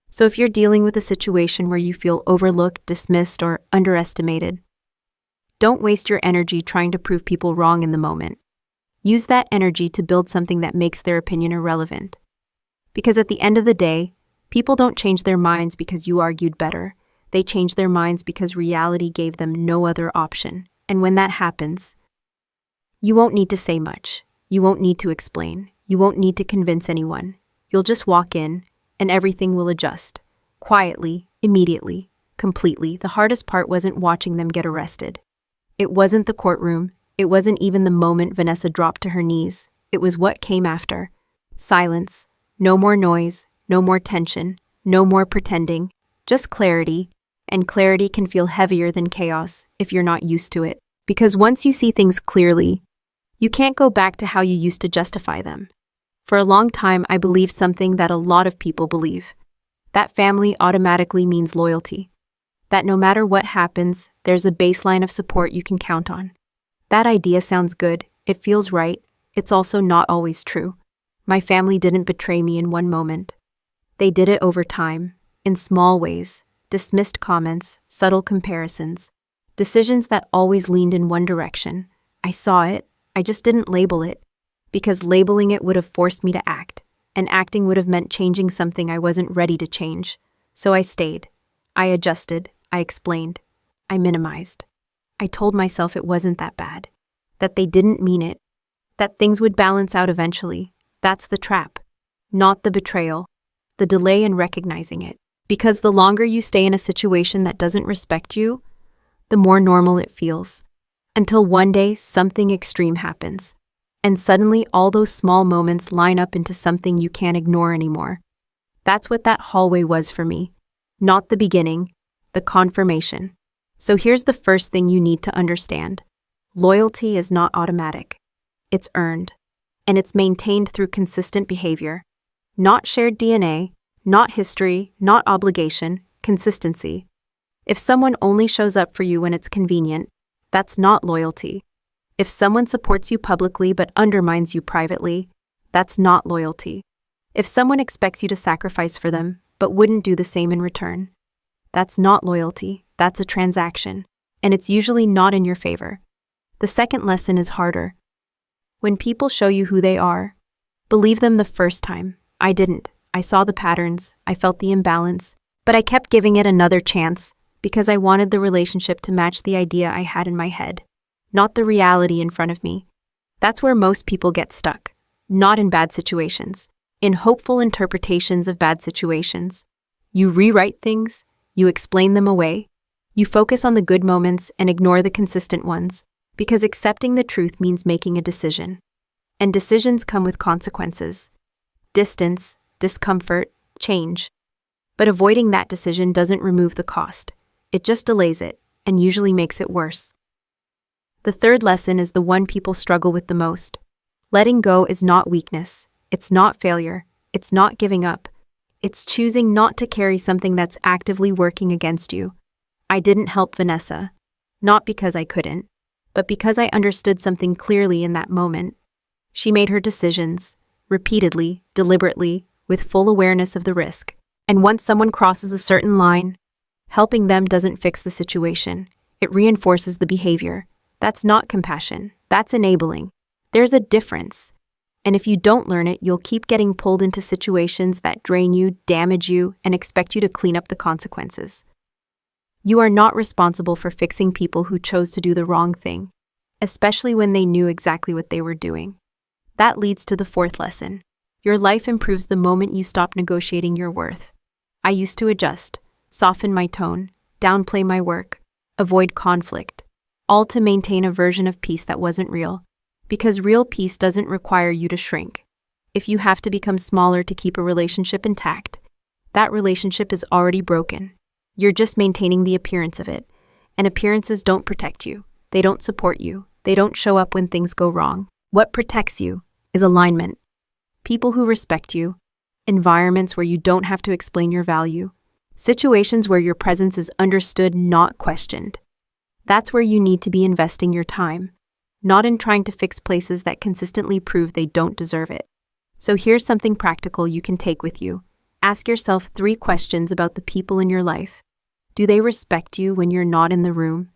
So if you're dealing with a situation where you feel overlooked, dismissed, or underestimated, don't waste your energy trying to prove people wrong in the moment. Use that energy to build something that makes their opinion irrelevant. Because at the end of the day, people don't change their minds because you argued better. They change their minds because reality gave them no other option. And when that happens, you won't need to say much. You won't need to explain. You won't need to convince anyone. You'll just walk in, and everything will adjust. Quietly, immediately, completely. The hardest part wasn't watching them get arrested. It wasn't the courtroom. It wasn't even the moment Vanessa dropped to her knees. It was what came after. Silence. No more noise. No more tension. No more pretending. Just clarity. And clarity can feel heavier than chaos if you're not used to it. Because once you see things clearly, You can't go back to how you used to justify them. For a long time, I believed something that a lot of people believe. That family automatically means loyalty. That no matter what happens, there's a baseline of support you can count on. That idea sounds good, it feels right, it's also not always true. My family didn't betray me in one moment. They did it over time, in small ways, dismissed comments, subtle comparisons, decisions that always leaned in one direction. I saw it, I just didn't label it, because labeling it would have forced me to act, and acting would have meant changing something I wasn't ready to change. So I stayed. I adjusted. I explained. I minimized. I told myself it wasn't that bad, that they didn't mean it, that things would balance out eventually. That's the trap, not the betrayal, the delay in recognizing it. Because the longer you stay in a situation that doesn't respect you, the more normal it feels. Until one day, something extreme happens. And suddenly, all those small moments line up into something you can't ignore anymore. That's what that hallway was for me. Not the beginning, the confirmation. So here's the first thing you need to understand. Loyalty is not automatic. It's earned. And it's maintained through consistent behavior. Not shared DNA, not history, not obligation, consistency. If someone only shows up for you when it's convenient, that's not loyalty. If someone supports you publicly but undermines you privately, that's not loyalty. If someone expects you to sacrifice for them but wouldn't do the same in return, that's not loyalty, that's a transaction, and it's usually not in your favor. The second lesson is harder. When people show you who they are, believe them the first time. I didn't. I saw the patterns, I felt the imbalance, but I kept giving it another chance because I wanted the relationship to match the idea I had in my head, not the reality in front of me. That's where most people get stuck, not in bad situations, in hopeful interpretations of bad situations. You rewrite things, you explain them away, you focus on the good moments and ignore the consistent ones, because accepting the truth means making a decision. And decisions come with consequences. Distance, discomfort, change. But avoiding that decision doesn't remove the cost. It just delays it, and usually makes it worse. The third lesson is the one people struggle with the most. Letting go is not weakness. It's not failure. It's not giving up. It's choosing not to carry something that's actively working against you. I didn't help Vanessa. Not because I couldn't, but because I understood something clearly in that moment. She made her decisions, repeatedly, deliberately, with full awareness of the risk. And once someone crosses a certain line, helping them doesn't fix the situation. It reinforces the behavior. That's not compassion. That's enabling. There's a difference. And if you don't learn it, you'll keep getting pulled into situations that drain you, damage you, and expect you to clean up the consequences. You are not responsible for fixing people who chose to do the wrong thing, especially when they knew exactly what they were doing. That leads to the fourth lesson. Your life improves the moment you stop negotiating your worth. I used to adjust, soften my tone, downplay my work, avoid conflict, all to maintain a version of peace that wasn't real. Because real peace doesn't require you to shrink. If you have to become smaller to keep a relationship intact, that relationship is already broken. You're just maintaining the appearance of it. And appearances don't protect you. They don't support you. They don't show up when things go wrong. What protects you is alignment. People who respect you, environments where you don't have to explain your value, situations where your presence is understood, not questioned. That's where you need to be investing your time, not in trying to fix places that consistently prove they don't deserve it. So here's something practical you can take with you. Ask yourself 3 questions about the people in your life. Do they respect you when you're not in the room?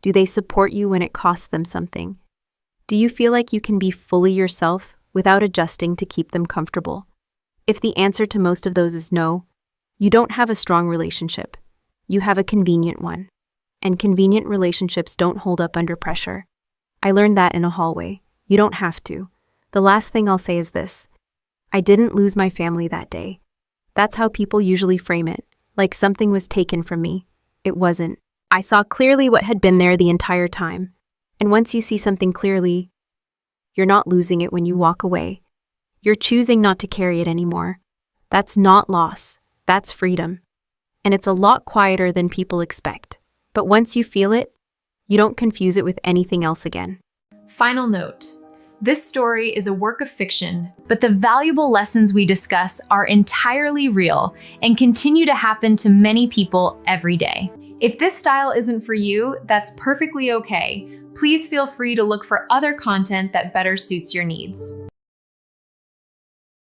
Do they support you when it costs them something? Do you feel like you can be fully yourself without adjusting to keep them comfortable? If the answer to most of those is no, you don't have a strong relationship. You have a convenient one. And convenient relationships don't hold up under pressure. I learned that in a hallway. You don't have to. The last thing I'll say is this. I didn't lose my family that day. That's how people usually frame it, like something was taken from me. It wasn't. I saw clearly what had been there the entire time. And once you see something clearly, you're not losing it when you walk away. You're choosing not to carry it anymore. That's not loss. That's freedom. And it's a lot quieter than people expect. But once you feel it, you don't confuse it with anything else again. Final note. This story is a work of fiction, but the valuable lessons we discuss are entirely real and continue to happen to many people every day. If this style isn't for you, that's perfectly okay. Please feel free to look for other content that better suits your needs.